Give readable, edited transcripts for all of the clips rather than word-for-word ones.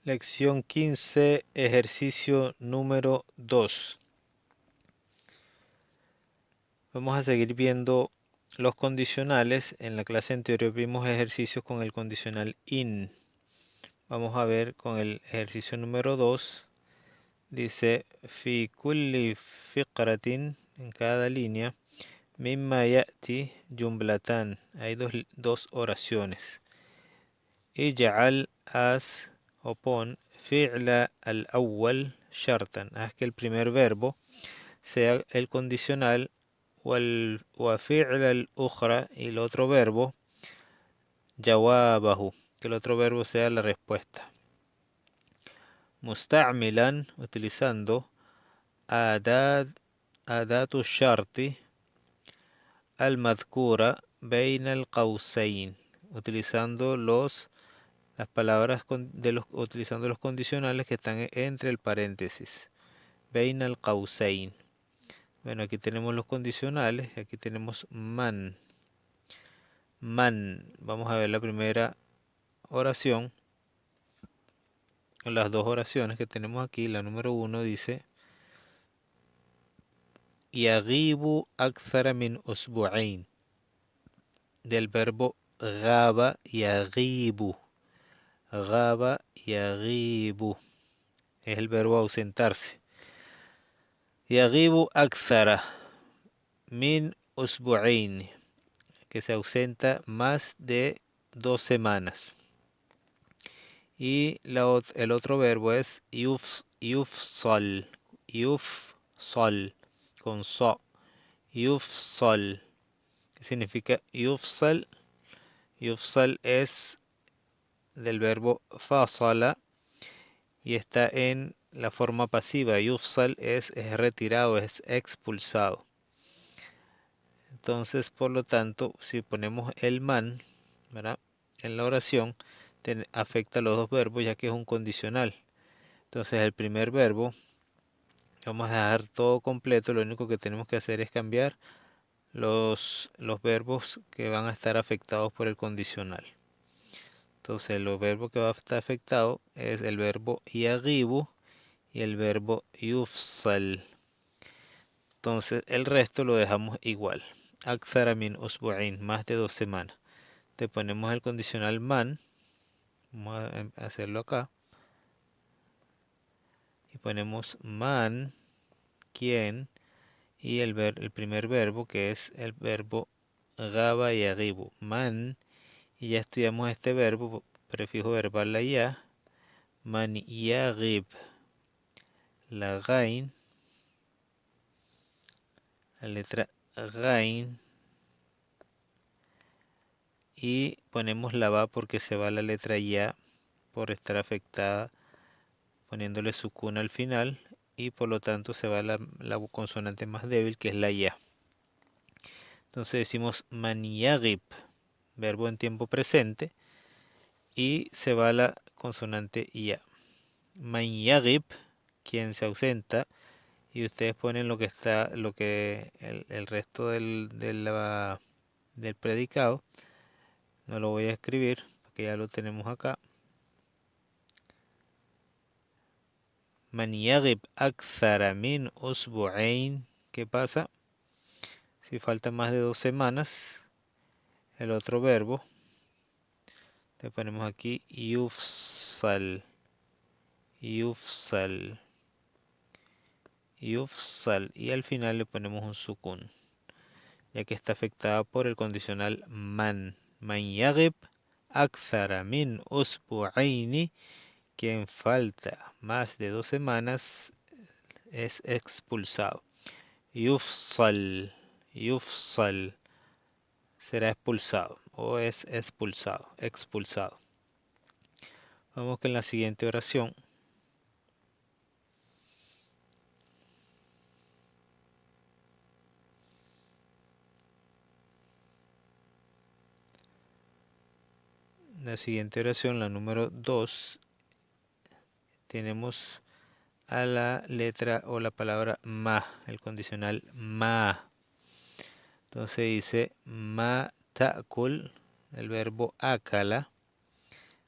Lección 15, ejercicio número 2. Vamos a seguir viendo los condicionales. En la clase anterior vimos ejercicios con el condicional in. Vamos a ver con el ejercicio número 2. Dice, fi kulli fiqratin, en cada línea, mimma ya'ti jumlatan. Hay dos oraciones. Ij'al haz o pon fi'la al-awwal shartan. Haz que el primer verbo sea el condicional wa fi'la al-ukhra y el otro verbo jawabahu, que el otro verbo sea la respuesta. Musta'milan, utilizando adatu sharti al-madhkura bayna al-qawsayn, utilizando las palabras utilizando los condicionales que están entre el paréntesis. Bayna al-qawsayn. Bueno, aquí tenemos los condicionales. Aquí tenemos man. Man. Vamos a ver la primera oración. Las dos oraciones que tenemos aquí. La número 1 dice: Yagibu akthara min usbu'ain. Del verbo gaba yagibu. Gaba yagibu. Es el verbo ausentarse. Yagibu akthara min usbu'ain, que se ausenta más de 2 semanas. Y el otro verbo es yufsal, yufsal, con so, yufsal. ¿Qué significa yufsal? Yufsal es del verbo fasala y está en la forma pasiva. Yufsal es retirado, es expulsado. Entonces, por lo tanto, si ponemos el man, ¿verdad?, en la oración, afecta a los dos verbos ya que es un condicional. Entonces, el primer verbo, vamos a dejar todo completo, lo único que tenemos que hacer es cambiar los verbos que van a estar afectados por el condicional. Entonces, los verbos que va a estar afectado es el verbo yagibu y el verbo yufsal. Entonces, el resto lo dejamos igual. Akthara min usbu'in, más de 2 semanas. Te ponemos el condicional man. Vamos a hacerlo acá. Y ponemos man, quien, y el primer verbo que es el verbo gaba y yagibu. Man, y ya estudiamos este verbo, prefijo verbal la ya. Man yagib. La gain, la letra gain, y ponemos la va porque se va la letra ya por estar afectada, poniéndole sukun al final, y por lo tanto se va la consonante más débil, que es la ya. Entonces decimos man yagib, verbo en tiempo presente, y se va la consonante ya. Man yagib, quien se ausenta, y ustedes ponen lo que está, el resto del predicado. No lo voy a escribir porque ya lo tenemos acá. Man yagib akthara min usbu'ain. ¿Qué pasa? Si falta más de 2 semanas, el otro verbo, le ponemos aquí yufsal, yufsal, yufsal, y al final le ponemos un sukun, ya que está afectada por el condicional man. Man yagib akthara min usbu'aini. Quien falta más de 2 semanas es expulsado. Yufsal, yufsal, será expulsado o es expulsado, expulsado. Vamos con la siguiente oración. La siguiente oración, la número 2, tenemos a la letra o la palabra ma, el condicional ma. Entonces dice ma ta'kul, el verbo akala,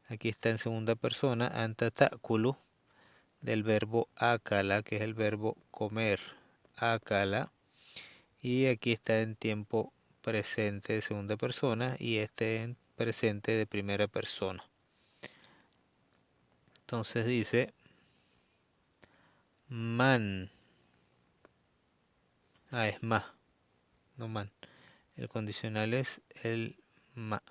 Aquí está en segunda persona, anta ta'kulu, del verbo akala, que es el verbo comer, akala. Y aquí está en tiempo presente de segunda persona y este en presente de primera persona. Entonces dice man. Es ma, no man. El condicional es el ma.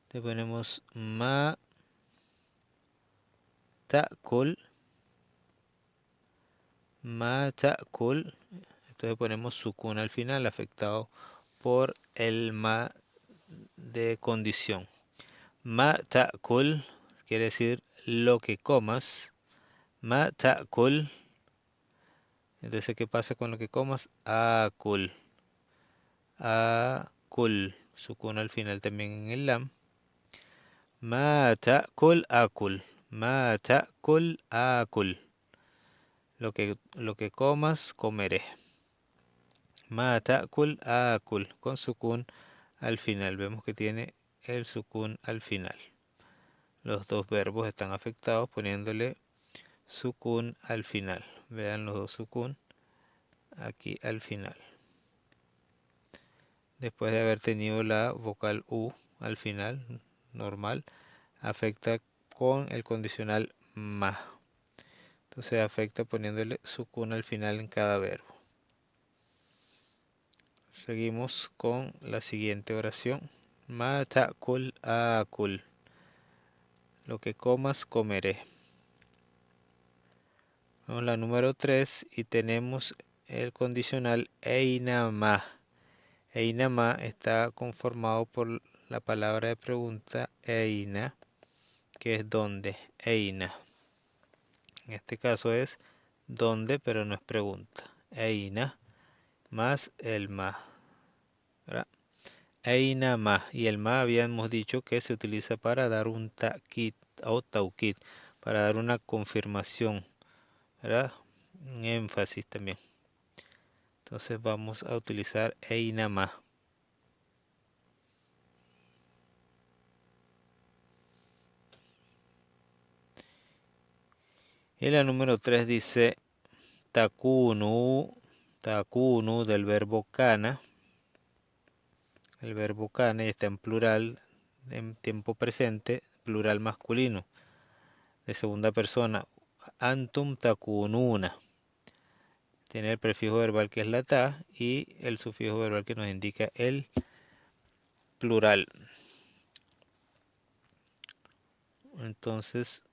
Te ponemos ma ta'kul. Ma ta'kul. Entonces ponemos sukun al final, afectado por el ma de condición. Ma ta'kul quiere decir lo que comas. Ma ta'kul. Entonces, ¿qué pasa con lo que comas? Akul. Akul. Sukun al final también en el lam. Ma ta'kul akul. Ma ta'kul akul. Lo que comas, comeré. Ma ta'kul akul. Con sukun al final. Vemos que tiene el sukun al final. Los dos verbos están afectados poniéndole sukun al final. Vean los dos sukun aquí al final. Después de haber tenido la vocal U al final, normal, afecta con el condicional ma. Entonces afecta poniéndole sukun al final en cada verbo. Seguimos con la siguiente oración. Ma ta'kul akul. Lo que comas, comeré. Vamos a la número 3 y tenemos el condicional eina ma. Eina ma está conformado por la palabra de pregunta eina, que es dónde. Eina. En este caso es dónde, pero no es pregunta. Eina más el ma. ¿Verdad? Eina ma. Y el ma habíamos dicho que se utiliza para dar un ta'kid o taukid, para dar una confirmación, ¿verdad? Un énfasis también. Entonces vamos a utilizar eina ma. Y la número 3 dice takunu, takunu del verbo kana. El verbo kana está en plural, en tiempo presente, plural masculino, de segunda persona. Antum takununa. Tiene el prefijo verbal que es la ta y el sufijo verbal que nos indica el plural. Entonces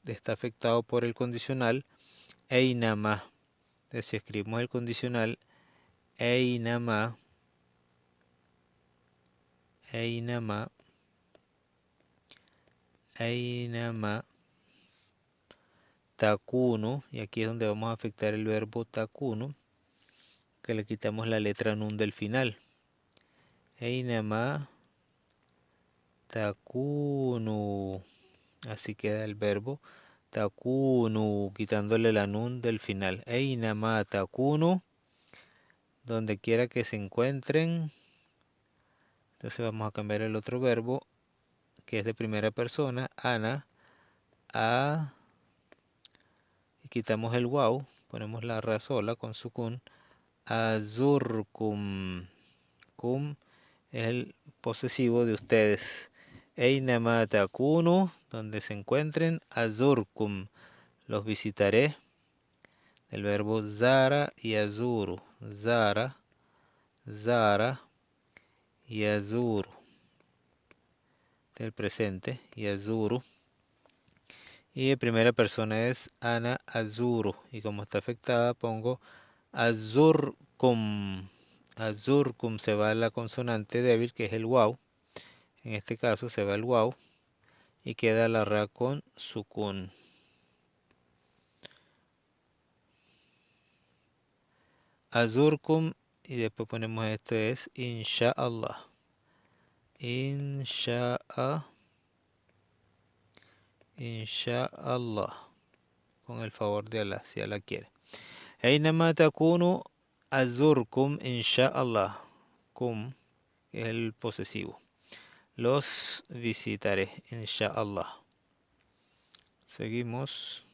está afectado por el condicional einama. Entonces si escribimos el condicional einama, einama, einama, takunu, y aquí es donde vamos a afectar el verbo takunu, que le quitamos la letra nun del final. Einama takunu. Así queda el verbo takunu, quitándole la nun del final. Einama takunu, donde quiera que se encuentren. Entonces vamos a cambiar el otro verbo, que es de primera persona, ana, a, y quitamos el waw, ponemos la ra sola con sukun, azurkum. Kum es el posesivo de ustedes. Einama takunu, donde se encuentren, azurkum, los visitaré. El verbo zara y azuru. Zara, zara y azuru. Del presente, y azuru. Y de primera persona es ana azuru. Y como está afectada pongo azurkum. Azurkum se va la consonante débil que es el waw. En este caso se va el waw. Y queda la ra con sukun. Azurkum y después ponemos esto es Insha'Allah. Insha'Allah. Con el favor de Allah, si Allah quiere. Aynama takunu azurkum insha'Allah. Kum es el posesivo. Los visitaré, insha'Allah. Seguimos.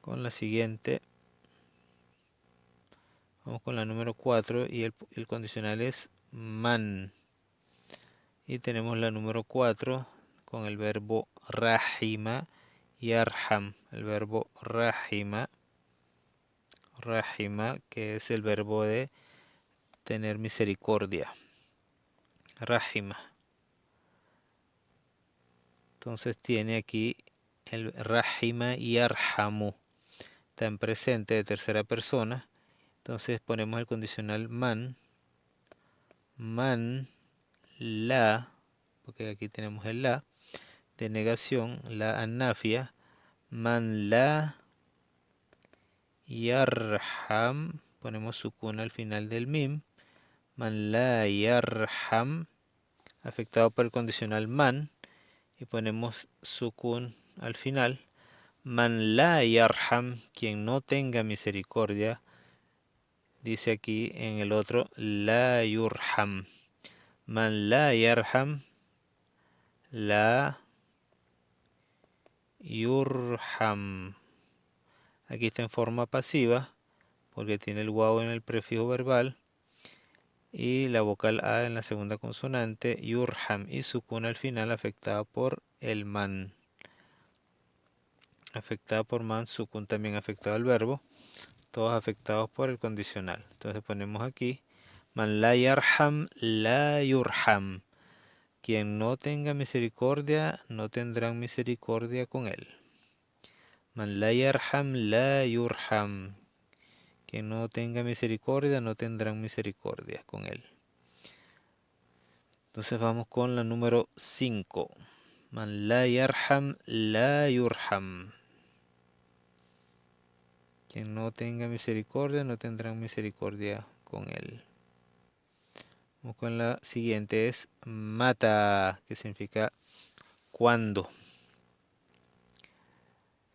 Con la siguiente. Vamos con la número 4 y el condicional es man. Y tenemos la número 4 con el verbo rahima y arham. El verbo rahima, que es el verbo de tener misericordia. Rahima. Entonces tiene aquí el rahima y arhamu. Está en presente de tercera persona. Entonces ponemos el condicional man. Man la, porque aquí tenemos el la, de negación, la annafia, man la yarham, ponemos sukun al final del mim, man la yarham, afectado por el condicional man, y ponemos sukun al final, man la yarham, quien no tenga misericordia, dice aquí en el otro, la yurham, man la yarham, la yurham. Aquí está en forma pasiva porque tiene el waw en el prefijo verbal y la vocal A en la segunda consonante, yurham, y sukun al final afectada por el man. Afectada por man, sukun también afectado al verbo, todos afectados por el condicional. Entonces ponemos aquí, man la yarham, la yurham. Quien no tenga misericordia, no tendrán misericordia con él. Man la yarham, la yurham. Quien no tenga misericordia, no tendrán misericordia con él. Entonces vamos con la número 5. Man la yarham, la yurham. Quien no tenga misericordia, no tendrán misericordia con él. Vamos con la siguiente, es mata, que significa cuando.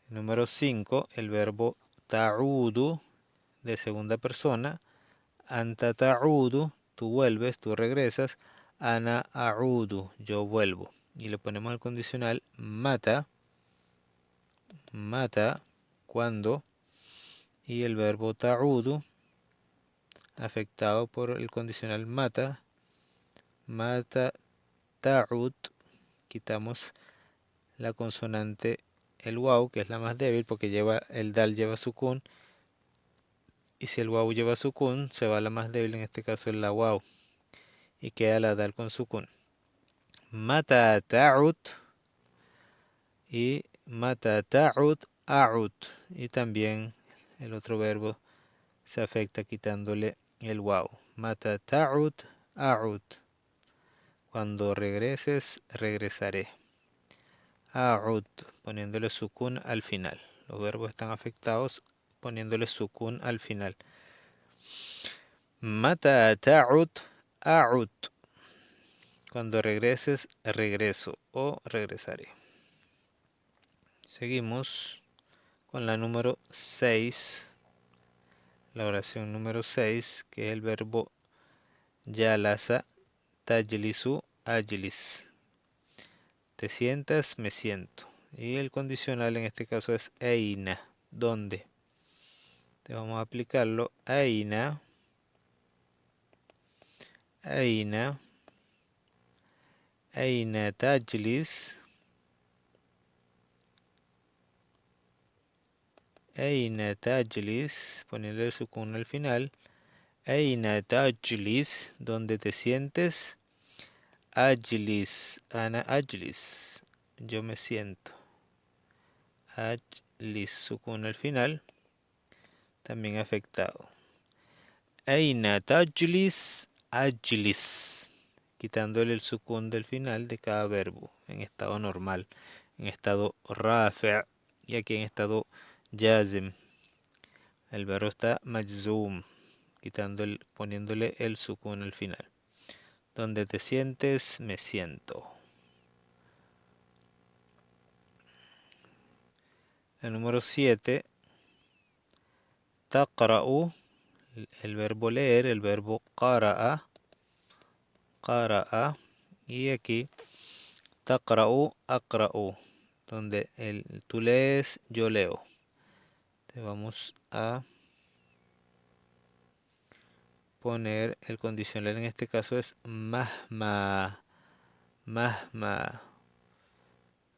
Número 5, el verbo ta'udu, de segunda persona. Anta ta'udu, tú vuelves, tú regresas. Ana a'udu, yo vuelvo. Y le ponemos el condicional mata, cuando. Y el verbo ta'udu, afectado por el condicional mata ta'ud. Quitamos la consonante, el waw, que es la más débil porque el dal lleva sukun. Y si el waw lleva sukun, se va la más débil, en este caso es la waw. Y queda la dal con sukun. Mata ta'ud y mata ta'ud a'ud. Y también el otro verbo se afecta quitándole el waw. Mata ta'ud a'ud. Cuando regreses, regresaré. A'ud, poniéndole sukun al final. Los verbos están afectados poniéndole sukun al final. Mata ta'ud a'ud. Cuando regreses, regreso o regresaré. Seguimos con la número 6. La oración número 6, que es el verbo yalasa tajlisu ajlis. Te sientas, me siento. Y el condicional en este caso es eina, ¿dónde? Te vamos a aplicarlo. Eina, eina, eina tajlis, eina tajlis, poniendo el sukun al final. Eina tajlis, ¿dónde te sientes? Ajlis, ana ajlis, yo me siento. Ajlis, sukun al final, también afectado. Aina tajlis, ajlis, quitándole el sukun del final de cada verbo en estado normal. en estado rafi' y aquí en estado jazim. El verbo está majzum, poniéndole el sukun al final. Donde te sientes, me siento. El número 7, taqra'u, el verbo leer, el verbo qara'a, y aquí taqra'u, aqra'u, donde tú lees, yo leo. Te vamos a poner el condicional, en este caso es mahma, mahma.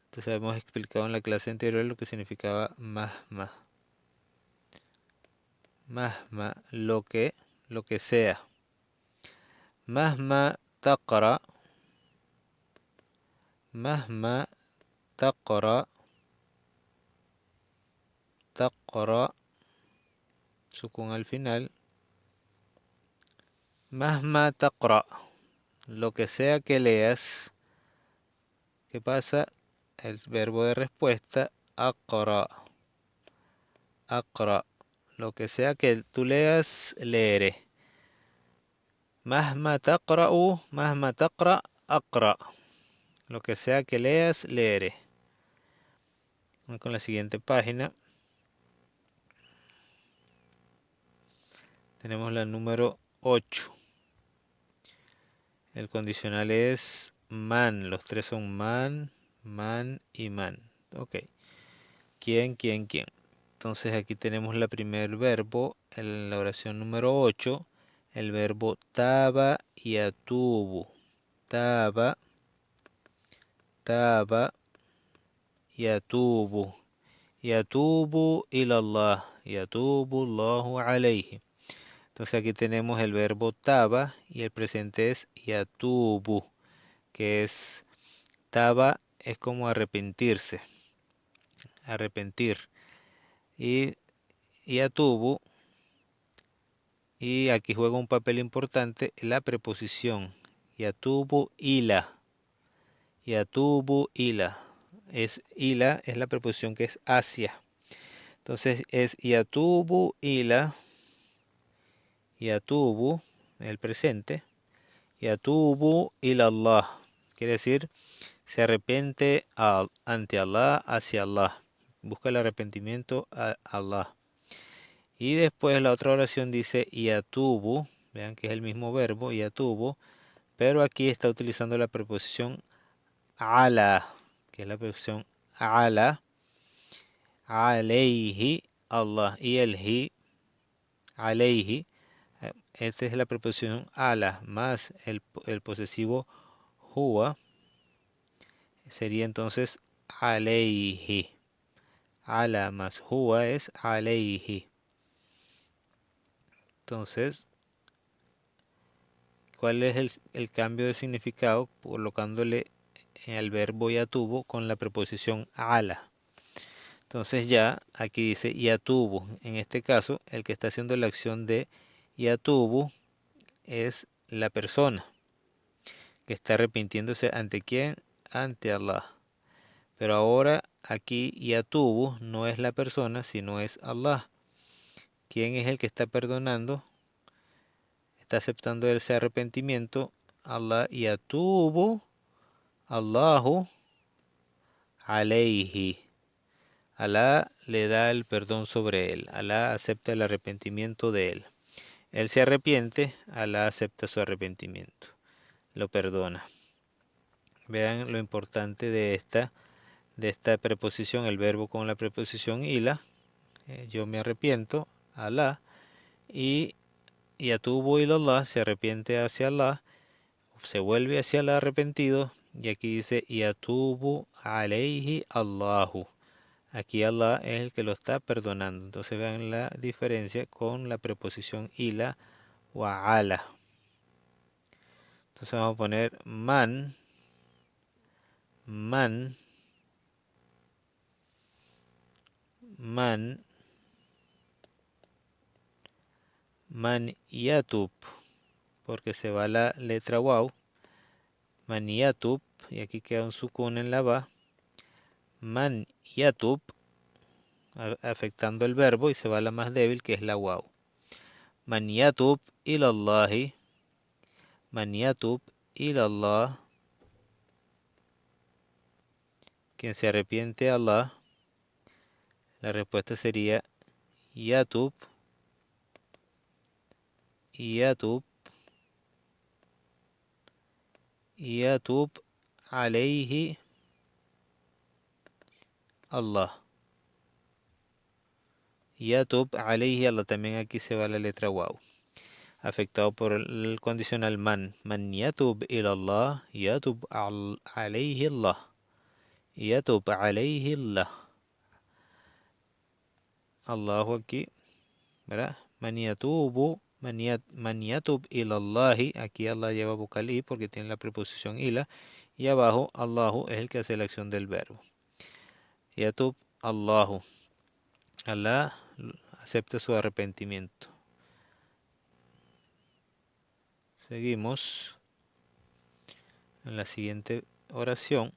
Entonces hemos explicado en la clase anterior lo que significaba mahma. Mahma, lo que sea. Mahma taqra, mahma taqra, taqra, sukun al final. Mahma taqra, lo que sea que leas. ¿Qué pasa? El verbo de respuesta, aqra, aqra. Lo que sea que tú leas, leeré. Mahma taqra'u, mahma taqra, aqra. Lo que sea que leas, leeré. Vamos con la siguiente página. Tenemos la número 8. El condicional es man. Los tres son man, man y man. Ok. ¿Quién, quién, quién? Entonces aquí tenemos el primer verbo en la oración número 8. El verbo taba y atubu. Taba, taba y atubu. Yatubu ilallah. Yatubu Allahu alayhi. Entonces aquí tenemos el verbo taba y el presente es yatubu, que es taba es como arrepentirse, arrepentir. Y yatubu, y aquí juega un papel importante la preposición. Yatubu ila. Yatubu ila. Ila es la preposición que es hacia. Entonces es yatubu ila. Yatubu, el presente. Yatubu ilallah. Quiere decir, se arrepiente ante Allah, hacia Allah. Busca el arrepentimiento a Allah. Y después la otra oración dice yatubu. Vean que es el mismo verbo, yatubu. Pero aquí está utilizando la preposición ala, que es la preposición ala. Alayhi Allah. Y el hi, alayhi. Esta es la preposición ala más el posesivo huwa. Sería entonces alayhi. Ala más huwa es alayhi. Entonces, ¿cuál es el cambio de significado? Colocándole el verbo yatubu con la preposición ala. Entonces ya aquí dice yatubu. En este caso, el que está haciendo la acción de yatubu es la persona que está arrepintiéndose ante quién, ante Allah. Pero ahora aquí yatubu no es la persona, sino es Allah. ¿Quién es el que está perdonando? Está aceptando ese arrepentimiento. Allah yatubu, Allahu alayhi. Alá le da el perdón sobre él. Alá acepta el arrepentimiento de él. Él se arrepiente, Alá acepta su arrepentimiento. Lo perdona. Vean lo importante de esta preposición, el verbo con la preposición ila. Yo me arrepiento, Alá. Y yatubu ilallah, se arrepiente hacia Allah. Se vuelve hacia el arrepentido. Y aquí dice yatubu alayhi Allahu. Aquí Allah es el que lo está perdonando. Entonces vean la diferencia con la preposición ila o ala. Entonces vamos a poner man, man, man, man yatub, porque se va la letra waw. Man yatub, y aquí queda un sukun en la ba. man yatub, afectando el verbo y se va a la más débil que es la waw. Man yatub ilallahi, man yatub ilallah, quien se arrepiente a Allah. La respuesta sería yatub, yatub, yatub alayhi Allah. Yatub alayhi Allah, también aquí se va la letra waw. Afectado por el condicional man. Man yatub ilallah, yatub alayhi Allah. Yatub alayhi Allah. Allahu aquí, ¿verdad? Man yatubu, man yatub ilallahi, aquí Allah lleva vocal i porque tiene la preposición ila, y abajo Allahu es el que hace la acción del verbo. Yatub Allahu, Allah acepta su arrepentimiento. Seguimos en la siguiente oración,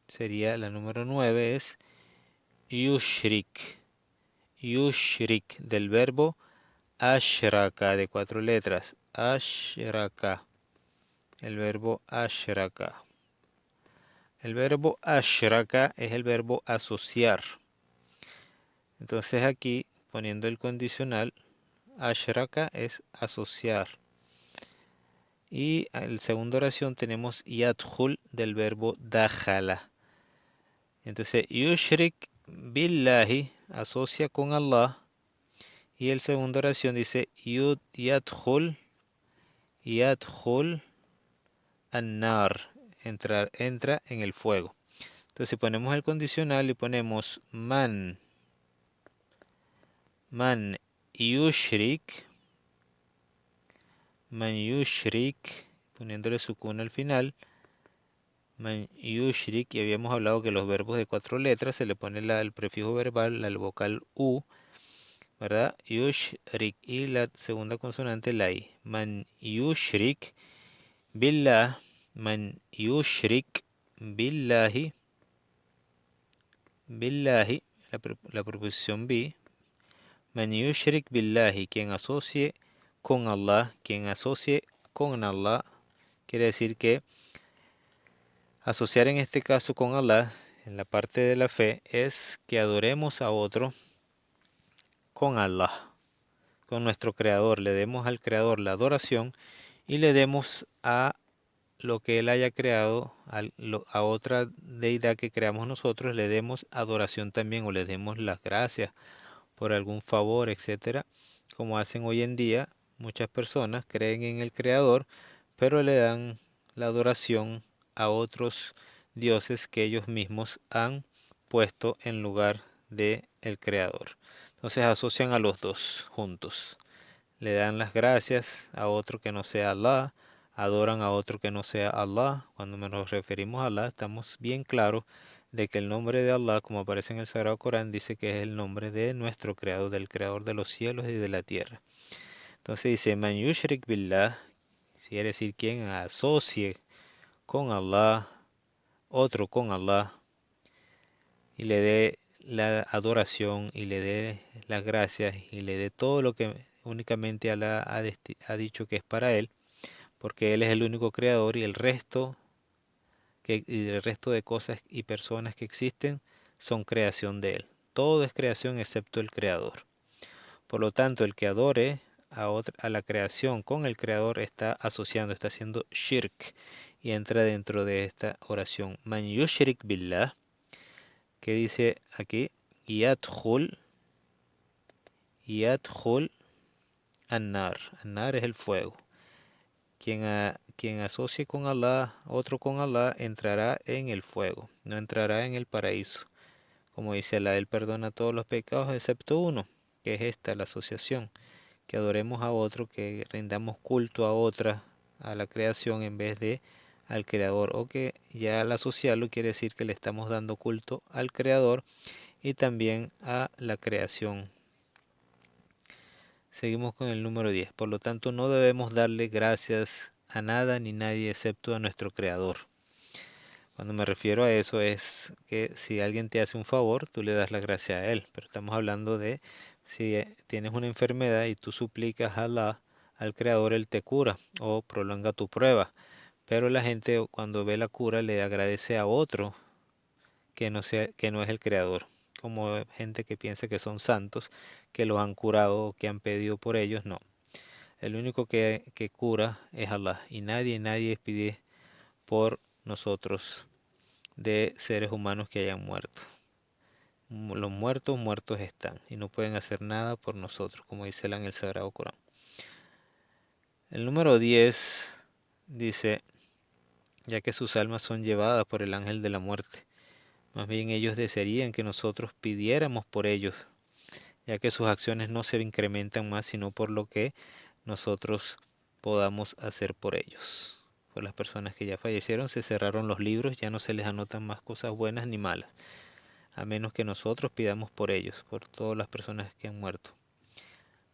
sería la número 9, es yushrik. Yushrik, del verbo ashraka, de 4 letras. Ashraka, el verbo ashraka. El verbo ashraka es el verbo asociar. Entonces aquí, poniendo el condicional, ashraka es asociar. Y en la segunda oración tenemos yadkhul, del verbo dakhala. Entonces, yushrik billahi, asocia con Allah. Y el segunda oración dice yadkhul an-nar, entra en el fuego. Entonces, si ponemos el condicional y ponemos man yushrik, poniéndole sukun al final, man yushrik, y habíamos hablado que los verbos de 4 letras se le pone el prefijo verbal, la vocal u, ¿verdad? Yushrik, y la segunda consonante la i. Man yushrik billah, man yushrik billahi, la preposición bi. Man yushrik billahi, quien asocie con Allah, quiere decir que asociar en este caso con Allah, en la parte de la fe, es que adoremos a otro con Allah, con nuestro Creador, le demos al Creador la adoración y le demos a lo que Él haya creado, a otra deidad que creamos nosotros, le demos adoración también o le demos las gracias por algún favor, etcétera, como hacen hoy en día muchas personas, creen en el Creador, pero le dan la adoración a otros dioses que ellos mismos han puesto en lugar de el Creador. Entonces asocian a los dos juntos. Le dan las gracias a otro que no sea Allah, adoran a otro que no sea Allah. Cuando nos referimos a Allah, estamos bien claros de que el nombre de Allah, como aparece en el Sagrado Corán, dice que es el nombre de nuestro Creador, del Creador de los cielos y de la tierra. Entonces dice, Man yushrik billah, quiere decir quien asocie con Allah, otro con Allah, y le dé la adoración y le dé las gracias y le dé todo lo que únicamente Allah ha dicho que es para él, porque Él es el único creador y el resto de cosas y personas que existen son creación de Él. Todo es creación excepto el creador. Por lo tanto, el que adore a la creación con el creador está asociando, está haciendo shirk y entra dentro de esta oración. Man yushrik billah, que dice aquí, yadkhul an-nar. An-nar es el fuego. Quien asocie con Allah, otro con Allah, entrará en el fuego, no entrará en el paraíso. Como dice Allah, Él perdona todos los pecados excepto uno, que es esta, la asociación, que adoremos a otro, que rindamos culto a otra, a la creación en vez de al creador, o que ya al asociarlo quiere decir que le estamos dando culto al creador y también a la creación. Seguimos con el número 10. Por lo tanto, no debemos darle gracias a nada ni nadie excepto a nuestro Creador. Cuando me refiero a eso es que si alguien te hace un favor, tú le das la gracia a él. Pero estamos hablando de si tienes una enfermedad y tú suplicas a al Creador, él te cura o prolonga tu prueba. Pero la gente cuando ve la cura le agradece a otro que no es el Creador. Como gente que piensa que son santos, que los han curado o que han pedido por ellos, no. El único que cura es Allah y nadie pide por nosotros de seres humanos que hayan muerto. Los muertos, muertos están y no pueden hacer nada por nosotros, como dice en el Sagrado Corán. El número 10 dice, ya que sus almas son llevadas por el ángel de la muerte, más bien ellos desearían que nosotros pidiéramos por ellos, ya que sus acciones no se incrementan más sino por lo que nosotros podamos hacer por ellos. Por las personas que ya fallecieron se cerraron los libros, ya no se les anotan más cosas buenas ni malas, a menos que nosotros pidamos por ellos, por todas las personas que han muerto.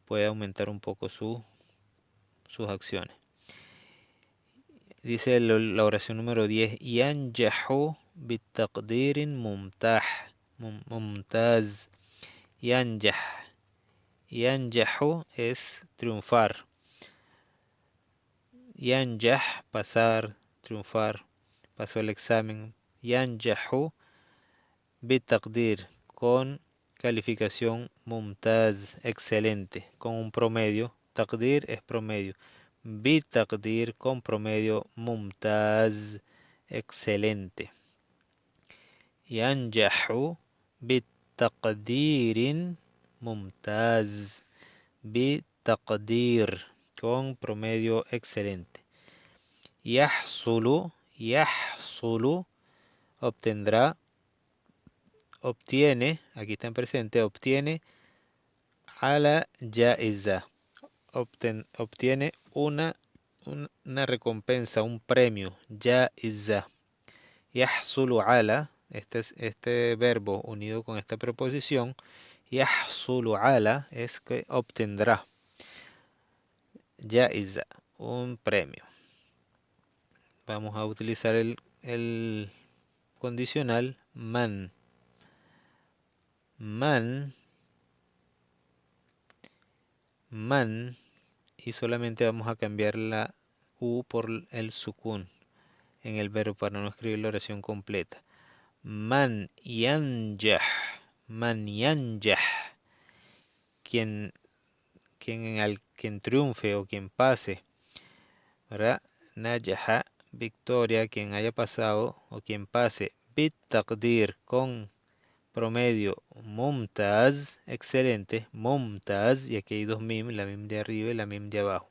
Puede aumentar un poco sus acciones. Dice la oración número 10, yanjahu bitaqdirin mumtaz. Yanjah. Yanjahu es triunfar. Yanjah, pasar, triunfar, pasó el examen. Yanjahu bitaqdir, con calificación mumtaz, excelente, con un promedio. Taqdir es promedio. Bitaqdir, con promedio. Mumtaz, excelente. Yanjahu bitaqdirin mumtaz. Bitaqdir, con promedio excelente. Yahsulu, obtendrá, obtiene, aquí está en presente, obtiene ala jaiza, obtiene una recompensa, un premio, jaiza. Yahsulu ala, este verbo unido con esta preposición, yahsulu ala es que obtendrá, jaiza, un premio. Vamos a utilizar el condicional man. Man, y solamente vamos a cambiar la U por el sukun en el verbo para no escribir la oración completa. Man yanjah, quien, quien triunfe o quien pase, ¿verdad? Najaha, victoria, quien haya pasado o quien pase. Bit taqdir, con promedio. Mumtaz, excelente. Mumtaz, y aquí hay dos mim, la mim de arriba y la mim de abajo.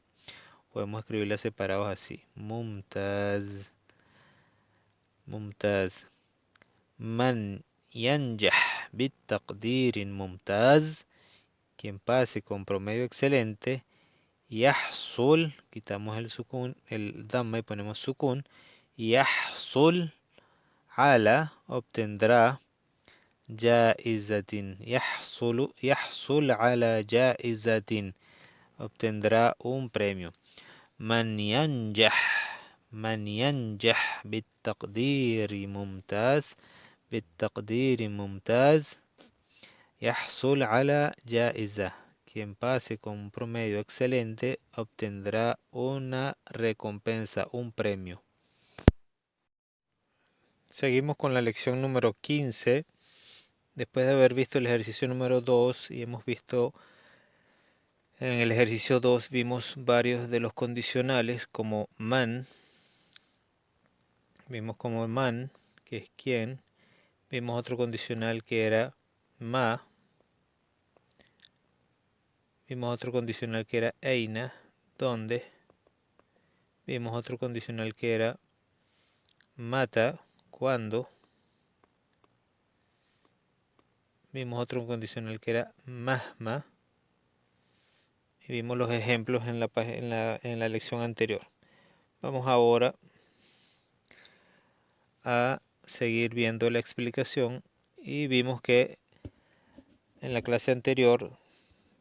Podemos escribirlas separados así. Mumtaz. Man yanjah bit taqdirin mumtaz, quien pase con promedio excelente. Yahsul, quitamos el sukun, el damma y ponemos sukun. Yahsul ala, obtendrá. Jaizatin. Yahsul ala jaizatin, obtendrá un premio. Man yanjah بالتقدير ممتاز يحصل على جائزة. Quien pase con un promedio excelente obtendrá una recompensa, un premio. Seguimos con la lección número 15. Después de haber visto el ejercicio número 2 y hemos visto en el ejercicio 2 vimos varios de los condicionales como man. Vimos como man, que es quien. Vimos otro condicional que era ma. Vimos otro condicional que era eina, donde. Vimos otro condicional que era mata, cuando. Vimos otro condicional que era mahma. Y vimos los ejemplos en la lección anterior. Vamos ahora a seguir viendo la explicación y vimos que en la clase anterior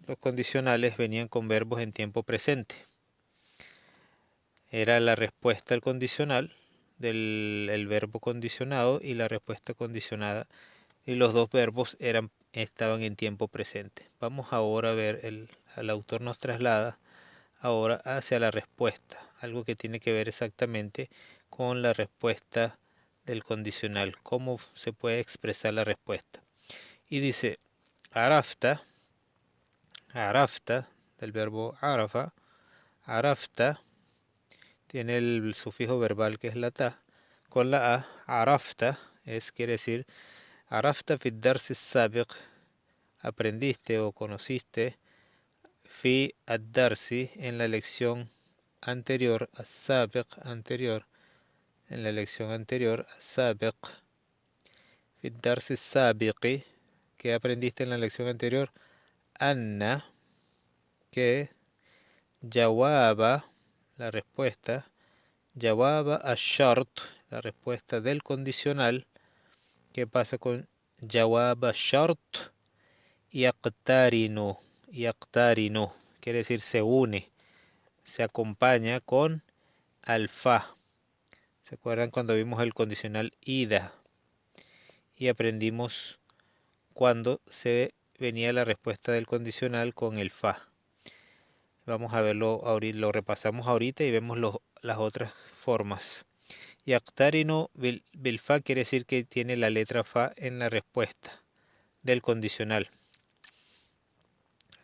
los condicionales venían con verbos en tiempo presente. Era la respuesta al condicional, del verbo condicionado y la respuesta condicionada, y los dos verbos estaban en tiempo presente. Vamos ahora a ver, el autor nos traslada ahora hacia la respuesta, algo que tiene que ver exactamente con la respuesta del condicional, cómo se puede expresar la respuesta. Y dice, arafta, arafta, del verbo arafa, arafta, tiene el sufijo verbal que es la ta, con la a, arafta, quiere decir, arafta fi dars sabiq, aprendiste o conociste, fi ad-darsi, en la lección anterior, as-sabiq, anterior, en la lección anterior, as-sabiq, fi ad-darsi sabiqi, que aprendiste en la lección anterior, anna, que jawaba, la respuesta, jawaba ash-shart, la respuesta del condicional. ¿Qué pasa con jawaba shart? Yaqtarinu, yaqtarinu, quiere decir se une, se acompaña con alfa. ¿Se acuerdan cuando vimos el condicional ida? Y aprendimos cuando se venía la respuesta del condicional con el fa. Vamos a verlo ahorita, lo repasamos ahorita y vemos las otras formas. Yaqtarinu bil fa quiere decir que tiene la letra fa en la respuesta del condicional.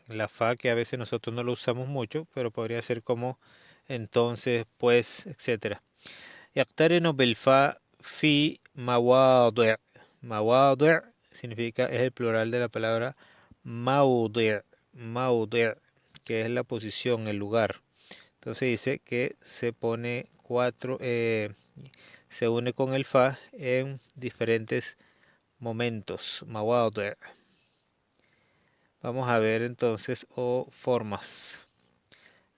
La fa que a veces nosotros no lo usamos mucho, pero podría ser como entonces, pues, etc. Yaqtarinu bil fa fi mawadi'. Mawadi' significa, es el plural de la palabra mawdi', mawdi', que es la posición, el lugar. Entonces dice que se pone se une con el fa en diferentes momentos. Mawadi'. Vamos a ver entonces formas.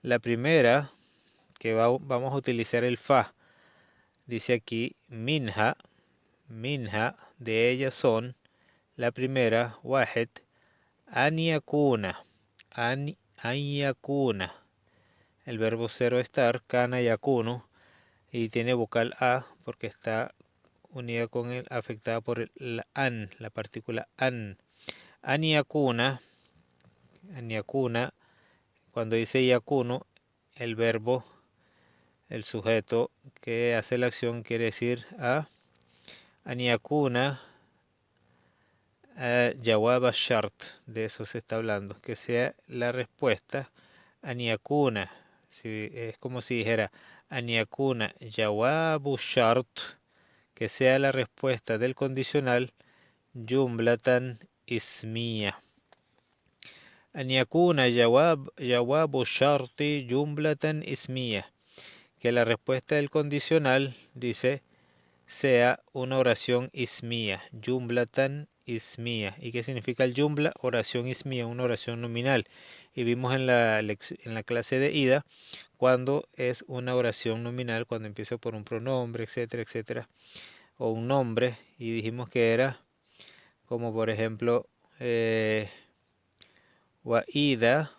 La primera que vamos a utilizar el fa. Dice aquí minha, minha, de ellas son. La primera, wahed, an yakuna, an yakuna. El verbo ser o estar, kana yakunu, y tiene vocal a porque está unida con el, afectada por el an, la partícula an. An yakuna, cuando dice yakunu, el verbo, el sujeto que hace la acción quiere decir an yakuna jawab shart, de eso se está hablando, que sea la respuesta an yakuna, es como si dijera an yakuna jawabu shart, que sea la respuesta del condicional jumlatan ismiya. أن يكون جواب الشرط جملة اسمية, que la respuesta del condicional, dice, sea una oración ismía, jumlatan ismía. ¿Y qué significa el jumla? Oración ismía, una oración nominal. Y vimos en la clase de ida cuando es una oración nominal, cuando empieza por un pronombre, etcétera, etcétera, o un nombre, y dijimos que era como por ejemplo وإذا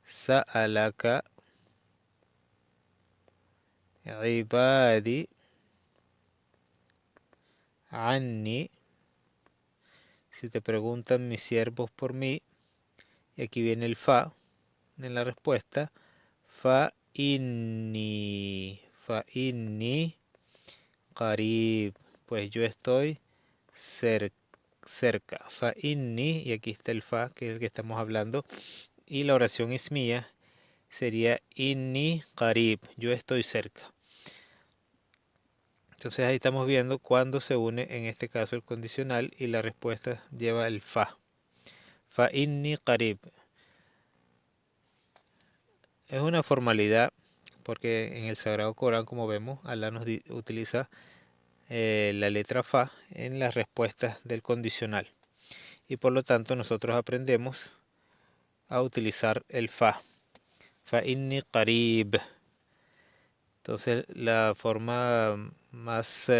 سألك عبادي عني, si te preguntan mis siervos por mí, y aquí viene el fa en la respuesta, fa inni qarib, pues yo estoy cerca, fa inni, y aquí está el fa, que es el que estamos hablando, y la oración ismía sería inni qarib, yo estoy cerca. Entonces ahí estamos viendo cuando se une en este caso el condicional y la respuesta lleva el fa. Fa inni qarib. Es una formalidad porque en el Sagrado Corán, como vemos, Allah nos utiliza la letra fa en las respuestas del condicional. Y por lo tanto nosotros aprendemos a utilizar el fa. Fa inni qarib. Entonces la forma más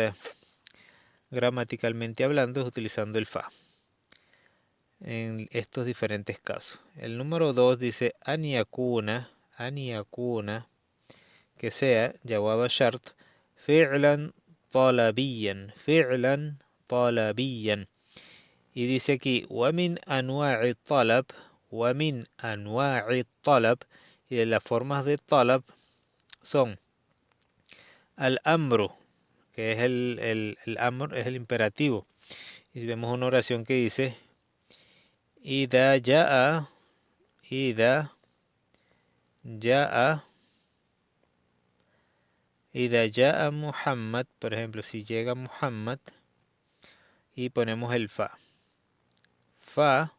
gramaticalmente hablando es utilizando el fa en estos diferentes casos. El número 2 dice an yakuna, أن يكون que sea جواب شرط فعلا طلبيا فعلا طلبيا. Y dice aquí ومن أنواع الطلب ومن أنواع الطلب. Y de las formas de طلب son الأمر, que es el amr, es el imperativo. Y vemos una oración que dice إذا جاء إذا جاء إذا جاء Muhammad, por ejemplo, si llega Muhammad y ponemos el fa. Fa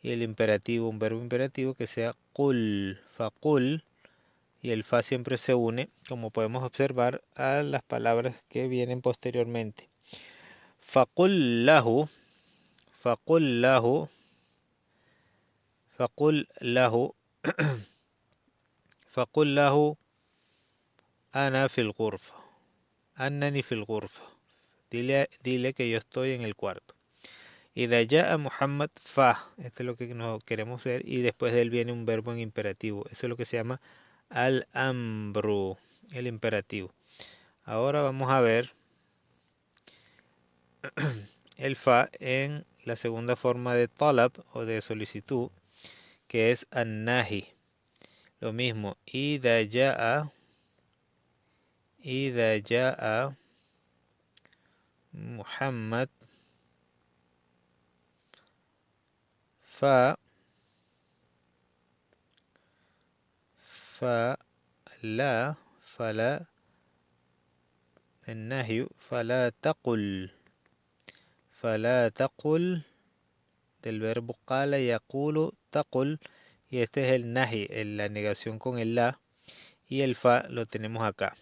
y el imperativo, un verbo imperativo que sea qul, faqul, y el fa siempre se une, como podemos observar, a las palabras que vienen posteriormente. Faqul lahu, faqul lahu, faqul lahu, faqul lahu ana fil ghurfa, annani fil ghurfa. Dile que yo estoy en el cuarto. Y de allá a Muhammad fa, esto es lo que nos queremos ver, y después de él viene un verbo en imperativo. Eso es lo que se llama al-amru, el imperativo. Ahora vamos a ver el fa en la segunda forma de talab o de solicitud, que es an-nahi. Lo mismo, idha jaa Muhammad fa la fala النهي فلا تقل del verbo qala yaqulu taqul, y este es el nahi, la negación con el la, y el fa lo tenemos acá,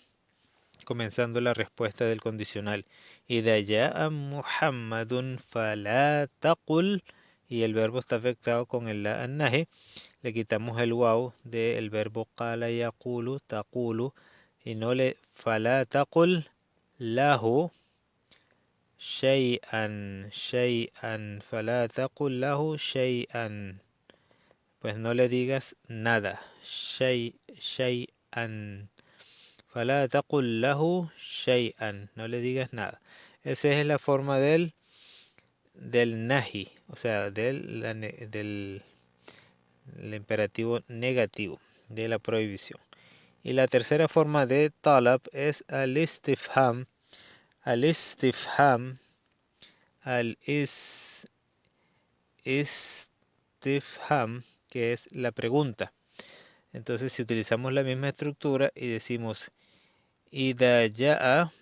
comenzando la respuesta del condicional. إذا جاء محمد فلا تقل, y el verbo está afectado con el la an-nahi, le quitamos el waw del verbo qala yaqulu taqulu, y no le fala taqul lahu شيئا فلا تقل له شيئا, pues no le digas nada. شيئا فلا تقل له شيئا, no le digas nada. Esa es la forma del nahi, o sea, del imperativo negativo, de la prohibición. Y la tercera forma de talab es al-istifham. Al-istifham, al-istifham, que es la pregunta. Entonces, si utilizamos la misma estructura y decimos إذا جاء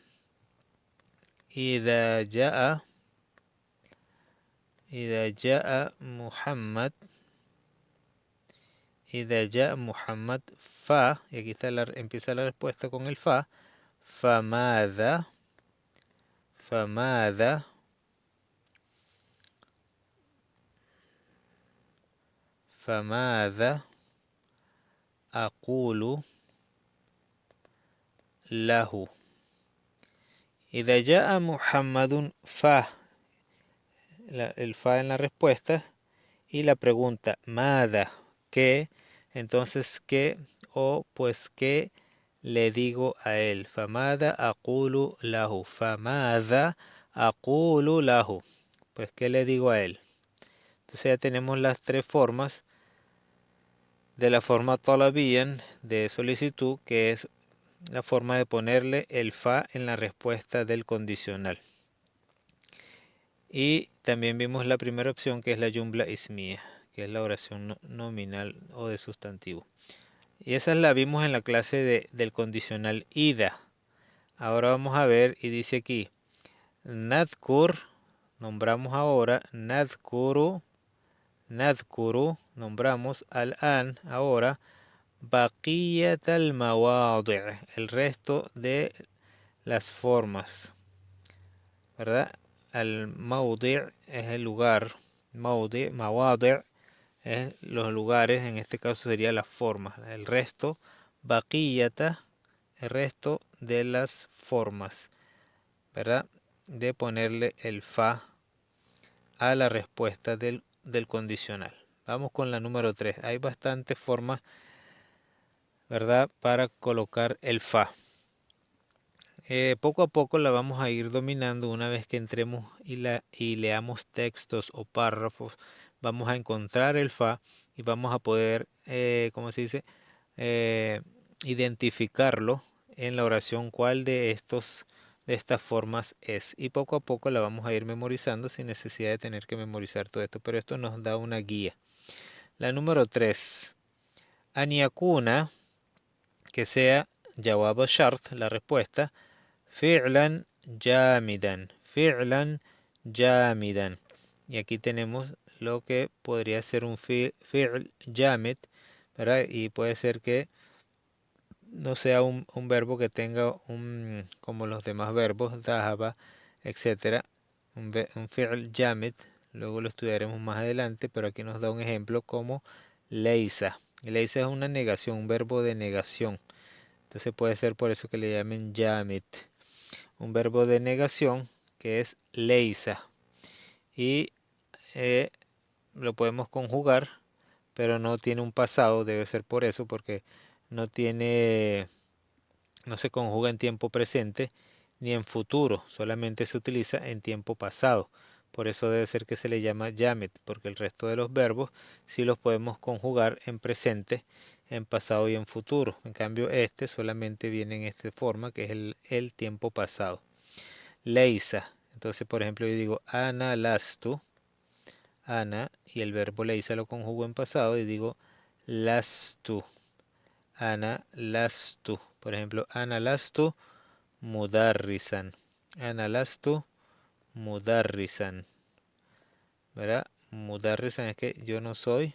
Muhammad, إذا جاء Muhammad fa, y aquí está empieza la respuesta con el fa, فماذا أقول له. إذا جاء محمد fa, el fa en la respuesta, y la pregunta ماذا, ¿qué? Entonces, ¿qué? O pues, ¿qué le digo a él? فماذا أقول له, فماذا أقول له, pues, ¿qué le digo a él? Entonces ya tenemos las tres formas de la forma talabiyan de solicitud, que es la forma de ponerle el fa en la respuesta del condicional. Y también vimos la primera opción, que es la jumla ismia, que es la oración nominal o de sustantivo. Y esa la vimos en la clase del condicional ida. Ahora vamos a ver, y dice aquí, nadkur, nombramos ahora, nadkuru, nombramos al-an, ahora, baqiyat al-mawadi', el resto de las formas, ¿verdad? Al-mawdi' es el lugar, mawadi' es los lugares, en este caso sería las formas, el resto, baqiyata, el resto de las formas, ¿verdad? De ponerle el fa a la respuesta del condicional. Vamos con la número 3. Hay bastantes formas ¿verdad? Para colocar el fa. Poco a poco la vamos a ir dominando. Una vez que entremos y leamos textos o párrafos, vamos a encontrar el fa y vamos a poder, ¿cómo se dice? Eh, Identificarlo en la oración cuál de estas formas es. Y poco a poco la vamos a ir memorizando sin necesidad de tener que memorizar todo esto. Pero esto nos da una guía. La número 3. Aniakuna, que sea jawab shart, la respuesta. فعلا جامدا فعلا جامدا. Y aquí tenemos lo que podría ser un fi'l jamid, ¿verdad? Y puede ser que no sea un verbo que tenga como los demás verbos, dhahaba, etcétera, un fi'l jamid. Luego lo estudiaremos más adelante, pero aquí nos da un ejemplo como leisa. Leisa es una negación, un verbo de negación. Entonces puede ser por eso que le llamen jamid, un verbo de negación que es leisa, y eh, lo podemos conjugar, pero no tiene un pasado. Debe ser por eso, porque no tiene, no se conjuga en tiempo presente ni en futuro, solamente se utiliza en tiempo pasado. Por eso debe ser que se le llama jamid, porque el resto de los verbos sí los podemos conjugar en presente, en pasado y en futuro. En cambio, este solamente viene en esta forma, que es el tiempo pasado. Leisa. Entonces, por ejemplo, yo digo ana lastu, ana, y el verbo leisa lo conjugo en pasado y digo lastu, ana lastu. Por ejemplo, ana lastu mudarrisan, ana lastu mudarrisan, ¿verdad? Mudarrisan es que yo no soy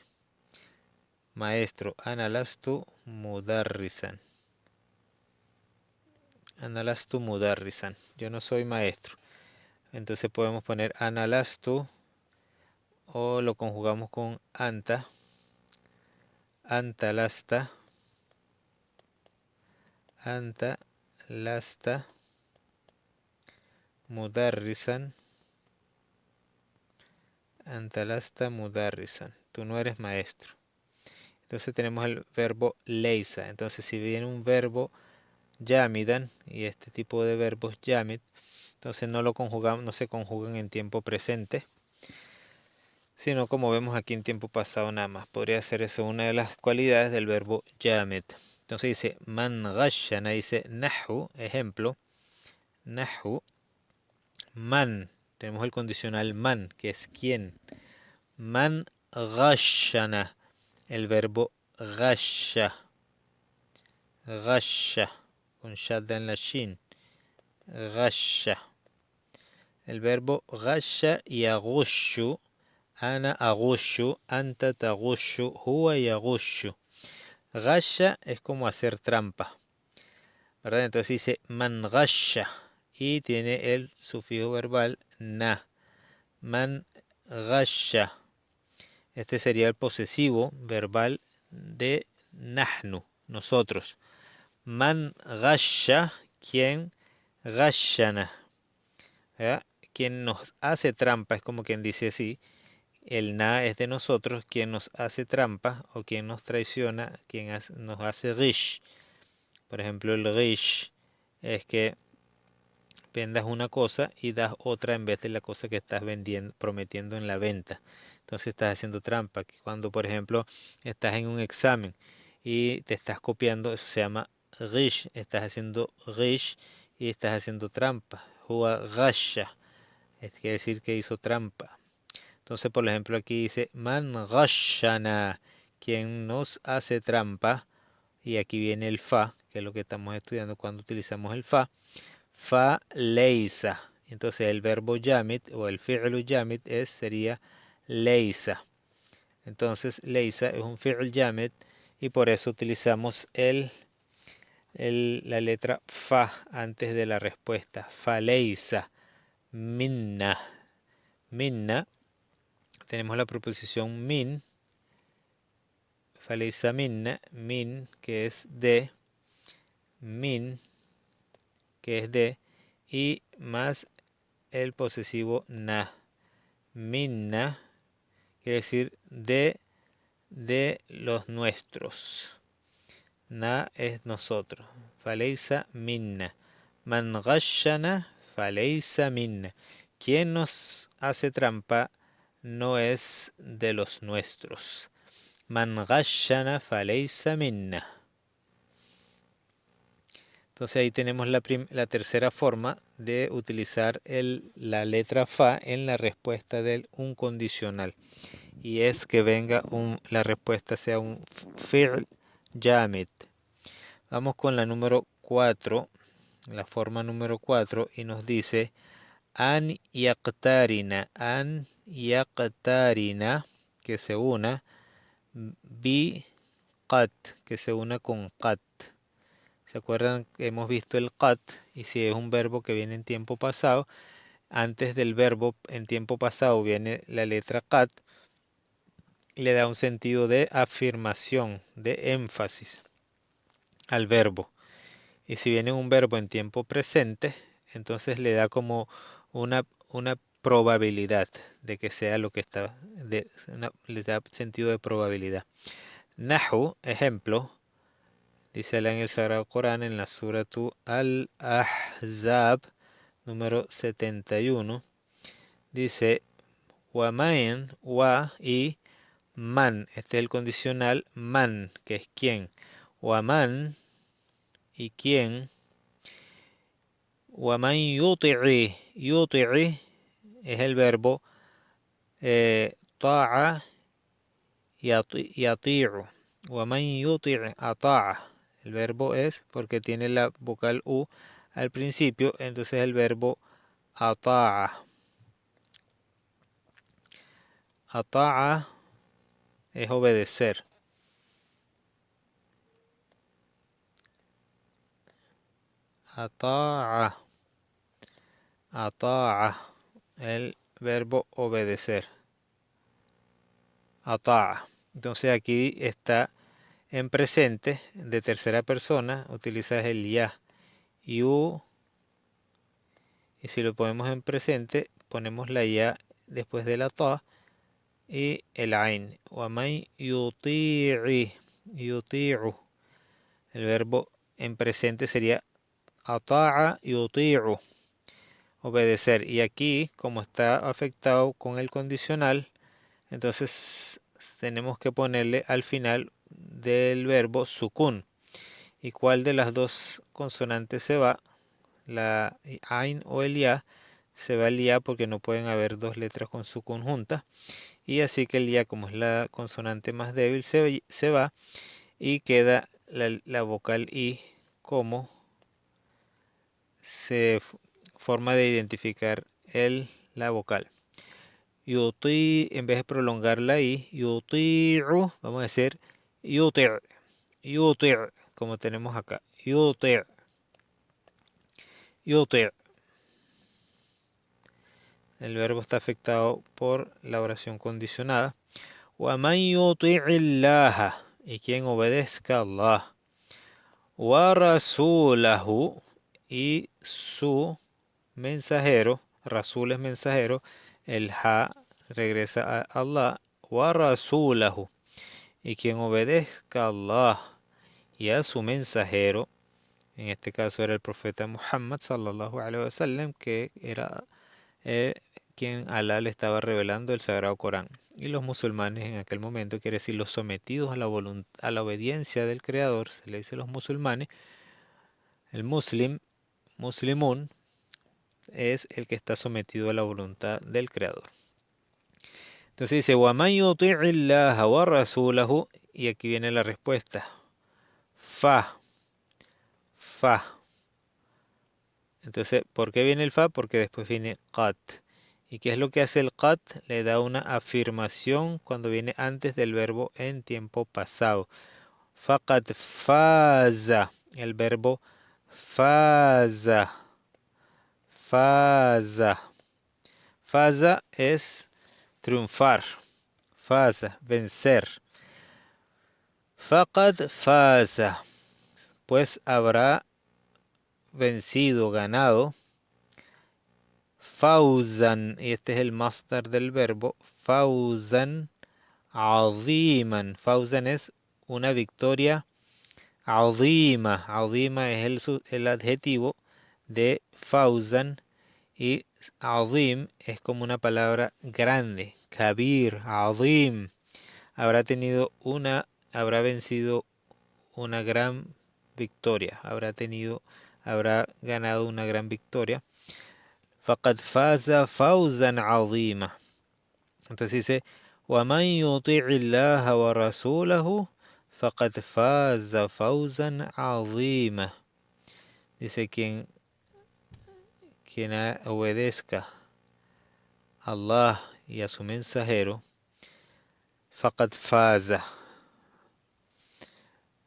maestro, ana lastu mudarrisan, ana lastu mudarrisan, yo no soy maestro. Entonces podemos poner ana lastu, o lo conjugamos con anta, anta lasta, anta lasta mudarrisan, anta lasta mudarrisan. Tú no eres maestro. Entonces tenemos el verbo leisa. Entonces si viene un verbo yamidan, y este tipo de verbos yamid, entonces no lo conjugamos, no se conjugan en tiempo presente, sino como vemos aquí en tiempo pasado nada más. Podría ser eso una de las cualidades del verbo yamid. Entonces dice man ghashana, dice nahu, ejemplo, nahu, man. Tenemos el condicional man, que es quién. Man ghashana, el verbo ghasha, ghasha, con shadda en la shin, ghasha. El verbo ghasha yaghushu, ana aghushu, anta taghushu, huwa yaghushu. Ghasha es como hacer trampa, ¿verdad? Entonces dice man ghasha y tiene el sufijo verbal na. Man ghasha. Este sería el posesivo verbal de nahnu, nosotros. Man ghasha, quien ghashana, ¿verdad? Quien nos hace trampa, es como quien dice así. El na es de nosotros, quien nos hace trampa o quien nos traiciona, quien nos hace ghish. Por ejemplo, el ghish es que vendas una cosa y das otra en vez de la cosa que estás vendiendo, prometiendo en la venta. Entonces estás haciendo trampa. Cuando, por ejemplo, estás en un examen y te estás copiando, eso se llama ghish. Estás haciendo ghish y estás haciendo trampa. Huwa ghasha, quiere decir que hizo trampa. Entonces, por ejemplo, aquí dice man ghashana, quien nos hace trampa. Y aquí viene el fa, que es lo que estamos estudiando cuando utilizamos el fa. Fa leisa. Entonces el verbo yamid o el fi'lu yamid sería leisa. Entonces leisa es un fi'l yamid y por eso utilizamos la letra fa antes de la respuesta. Fa leisa. Minna. Minna. Tenemos la preposición min. Fa leisa minna. Min, que es de. Min, que es de. Y más el posesivo na. Minna quiere decir de los nuestros. Na es nosotros. Falaysa minna. Man ghashana falaysa minna. Quien nos hace trampa no es de los nuestros. Man ghashana falaysa minna. Entonces ahí tenemos la tercera forma de utilizar la letra fa en la respuesta del un condicional. Y es que venga la respuesta sea un fi'l jamid. Vamos con la número 4, la forma número 4, y nos dice an yaqtarina, que se una, bi qat, que se una con qat. ¿Se acuerdan que hemos visto el qat? Y si es un verbo que viene en tiempo pasado, antes del verbo en tiempo pasado viene la letra qat, le da un sentido de afirmación, de énfasis al verbo. Y si viene un verbo en tiempo presente, entonces le da como una probabilidad de que sea lo que está, le da sentido de probabilidad. Nahu, ejemplo, dice en el Sagrado Corán en la Suratu Al-Ahzab, número 71, dice, Wamain, wa y man, este es el condicional man, que es quién. Waman y quién. Waman yuti'i es el verbo ta'a yati'u. Waman yuti'i ata'a. El verbo es porque tiene la vocal U al principio, entonces el verbo ata'a. Ata'a es obedecer. Ata'a. Ata'a. El verbo obedecer. Ata'a. Entonces aquí está en presente de tercera persona, utilizas el ya. You. Y si lo ponemos en presente, ponemos la ya después de la ta y el ain. Waman yuti'i. Yuti'u. El verbo en presente sería ata'a yuti'u. Obedecer. Y aquí, como está afectado con el condicional, entonces tenemos que ponerle al final del verbo sukun. ¿Y cuál de las dos consonantes se va? La ain o el ya. Se va el ya porque no pueden haber dos letras con su conjunta. Y así que el ya, como es la consonante más débil, se va y queda la vocal i como forma de identificar la vocal. Yuti, en vez de prolongar la i, yuti'u, vamos a decir yuti', yuti', como tenemos acá, yuti', yuti'. El verbo está afectado por la oración condicionada. وَمَنْ يُطِعِ اللَّهَ, y quien obedezca a Allah. وَرَسُولَهُ, y su mensajero. Rasul es mensajero. El ha regresa a Allah. وَرَسُولَهُ, y quien obedezca a Allah y a su mensajero. En este caso era el profeta Muhammad sallallahu alaihi wasallam, que era quien Alá le estaba revelando el Sagrado Corán. Y los musulmanes en aquel momento, quiere decir los sometidos a la obediencia del Creador, se le dice los musulmanes. El muslimun, es el que está sometido a la voluntad del Creador. Entonces dice, وَمَنْ يُطِعِ اللَّهَ وَرَسُولَهُ, y aquí viene la respuesta. Fa. Entonces, ¿por qué viene el fa? Porque después viene qat. ¿Y qué es lo que hace el qat? Le da una afirmación cuando viene antes del verbo en tiempo pasado. Faqad faza. El verbo faza. Faza. Faza es triunfar. Faza, vencer. Faqad faza. Pues habrá vencido, ganado. Fawzan, y este es el masdar del verbo, fawzan aziman. Fawzan es una victoria Azima. Azima es el adjetivo de fawzan y azim es como una palabra grande. Kabir, azim. Habrá vencido una gran victoria. Habrá ganado una gran victoria. فقد فاز فوزا عظيما. Entonces dice, وَمَنْ يُطِعِ اللَّهَ وَرَسُولَهُ فَقَدْ فَازَ فَوْزًا عَظِيمًا. Dice, quien obedezca a Allah y a su mensajero, فَقَدْ فَازَ,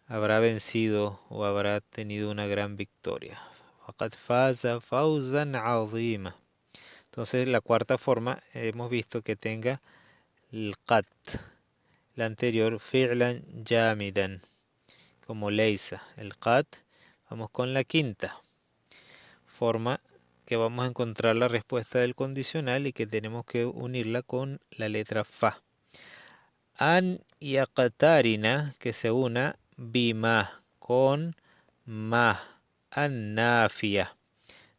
habrá vencido o habrá tenido una gran victoria. فَقَدْ فَازَ فَوْزًا عَظِيمًا. Entonces la cuarta forma hemos visto que tenga el qat, la anterior fi'lan jamidan, como leisa, el qat. Vamos con la quinta forma, que vamos a encontrar la respuesta del condicional y que tenemos que unirla con la letra fa. An yaqtarina, que se una bima, con ma, an nafia.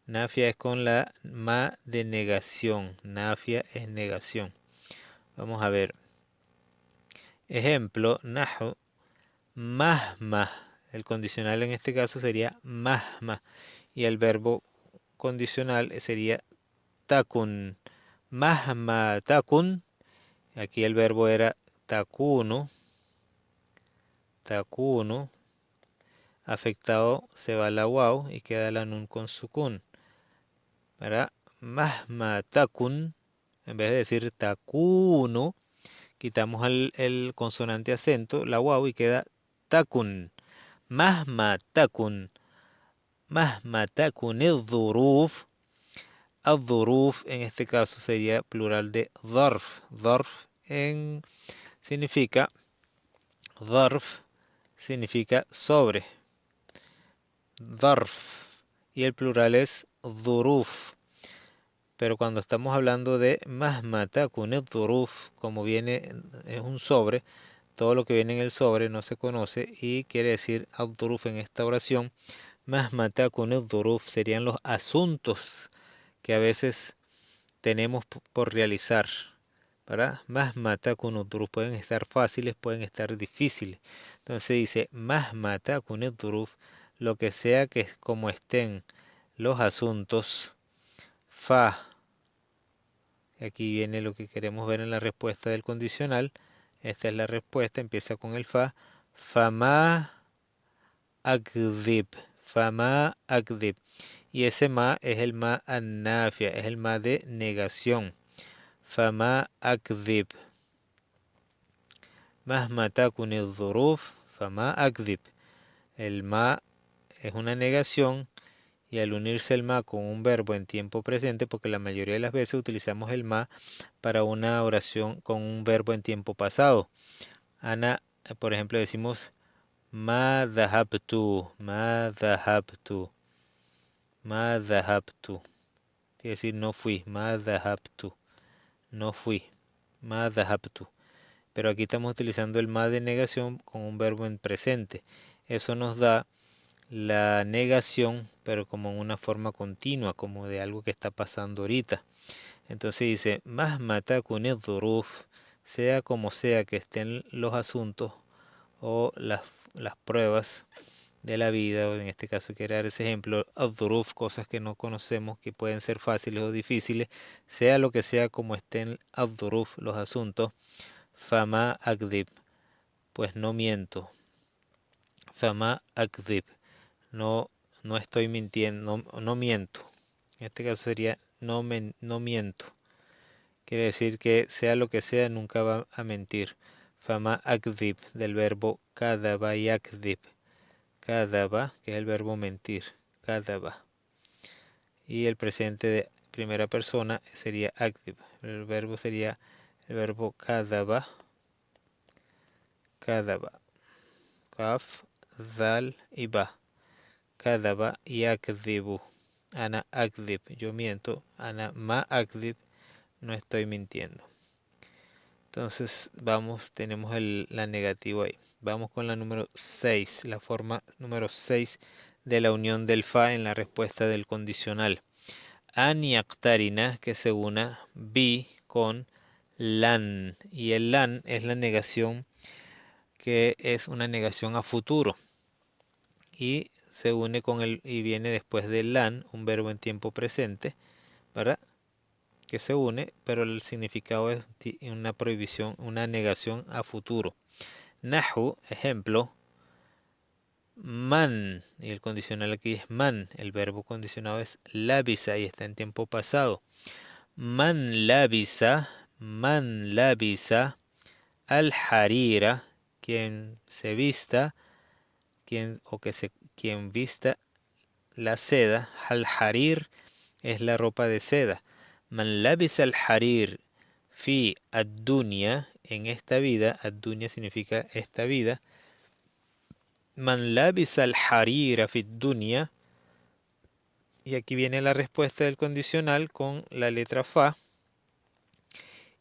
Nafia es con la ma de negación, nafia es negación. Vamos a ver. Ejemplo, nahu, mahma. El condicional en este caso sería mahma. Y el verbo condicional sería takun. Mahma takun. Aquí el verbo era takunu. Takunu. Afectado se va la waw y queda la nun con sukun. ¿Verdad? Mahma takun. En vez de decir takunu, quitamos el consonante acento, la waw, y queda takun. Mahma takun. Mahma takun el-dhuruf. Al-dhuruf en este caso sería plural de dharf. Significa, dharf significa sobre. Dharf. Y el plural es dhuruf. Pero cuando estamos hablando de mahma takun el-dhuruf, como viene, es un sobre, todo lo que viene en el sobre no se conoce y quiere decir al-dhuruf en esta oración. Mahma takun el-dhuruf serían los asuntos que a veces tenemos por realizar, ¿verdad? Mahma takun el-dhuruf, pueden estar fáciles, pueden estar difíciles. Entonces dice, mahma takun el-dhuruf, lo que sea que como estén los asuntos, fa. Aquí viene lo que queremos ver en la respuesta del condicional. Esta es la respuesta, empieza con el fa. Fama akdib. Fama akdib. Y ese ma es el ma annafia, es el ma de negación. Fama akdib. Mahma takun el-dhuruf, fama akdib. El ma es una negación y al unirse el ma con un verbo en tiempo presente, porque la mayoría de las veces utilizamos el ma para una oración con un verbo en tiempo pasado. Ana, por ejemplo, decimos ma dhahabtu, ma dhahabtu, ma dhahabtu. Quiere decir no fui, ma dhahabtu, no fui, ma dhahabtu. Pero aquí estamos utilizando el ma de negación con un verbo en presente. Eso nos da la negación, pero como en una forma continua, como de algo que está pasando ahorita. Entonces dice, mahma takun el-dhuruf, sea como sea que estén los asuntos o las pruebas de la vida, o en este caso quiero dar ese ejemplo, al-dhuruf, cosas que no conocemos, que pueden ser fáciles o difíciles, sea lo que sea como estén al-dhuruf, los asuntos, fama akdib, pues no miento. Fama akdib, no, no estoy mintiendo, no miento. En este caso sería no miento. Quiere decir que sea lo que sea, nunca va a mentir. Fama akdib, del verbo kadaba yakdib. Kadaba, que es el verbo mentir. Kadaba. Y el presente de primera persona sería akdib. El verbo sería el verbo kadaba. Kadaba. Kaf, dal y ba. Kadaba yakdibu. Ana akdib, yo miento. Ana ma akdib, no estoy mintiendo. Entonces vamos, tenemos la negativa ahí. Vamos con la número 6, la forma número 6 de la unión del fa en la respuesta del condicional. An yaqtarina, que se una bi con lan. Y el lan es la negación, que es una negación a futuro. Y se une con y viene después del lan, un verbo en tiempo presente, ¿verdad? Que se une, pero el significado es una prohibición, una negación a futuro. Nahu, ejemplo, man, y el condicional aquí es man, el verbo condicionado es labisa y está en tiempo pasado. Man labisa al harira, quien se vista, quien vista la seda, al harir es la ropa de seda. Man labisa al harir fi ad-dunya, en esta vida, ad-dunya significa esta vida. Man labisa al harira fi ad-dunya, y aquí viene la respuesta del condicional con la letra fa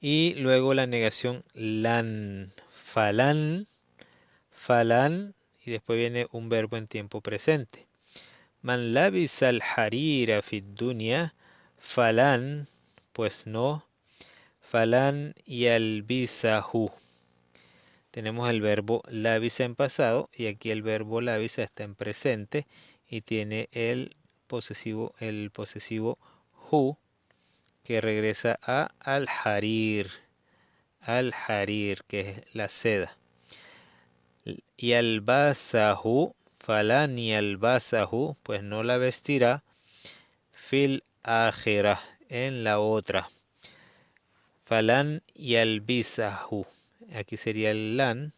y luego la negación lan, falan, falan, y después viene un verbo en tiempo presente. Man labisa al harira fi ad-dunya, falan, pues no, falan yalbisahu. Tenemos el verbo labisa en pasado y aquí el verbo labisa está en presente y tiene el posesivo hu, que regresa a al-harir, que es la seda. Yalbasahu, falan yalbasahu, pues no la vestirá, fil akhirah, en la otra. Falan yalbisahu, aquí sería el lan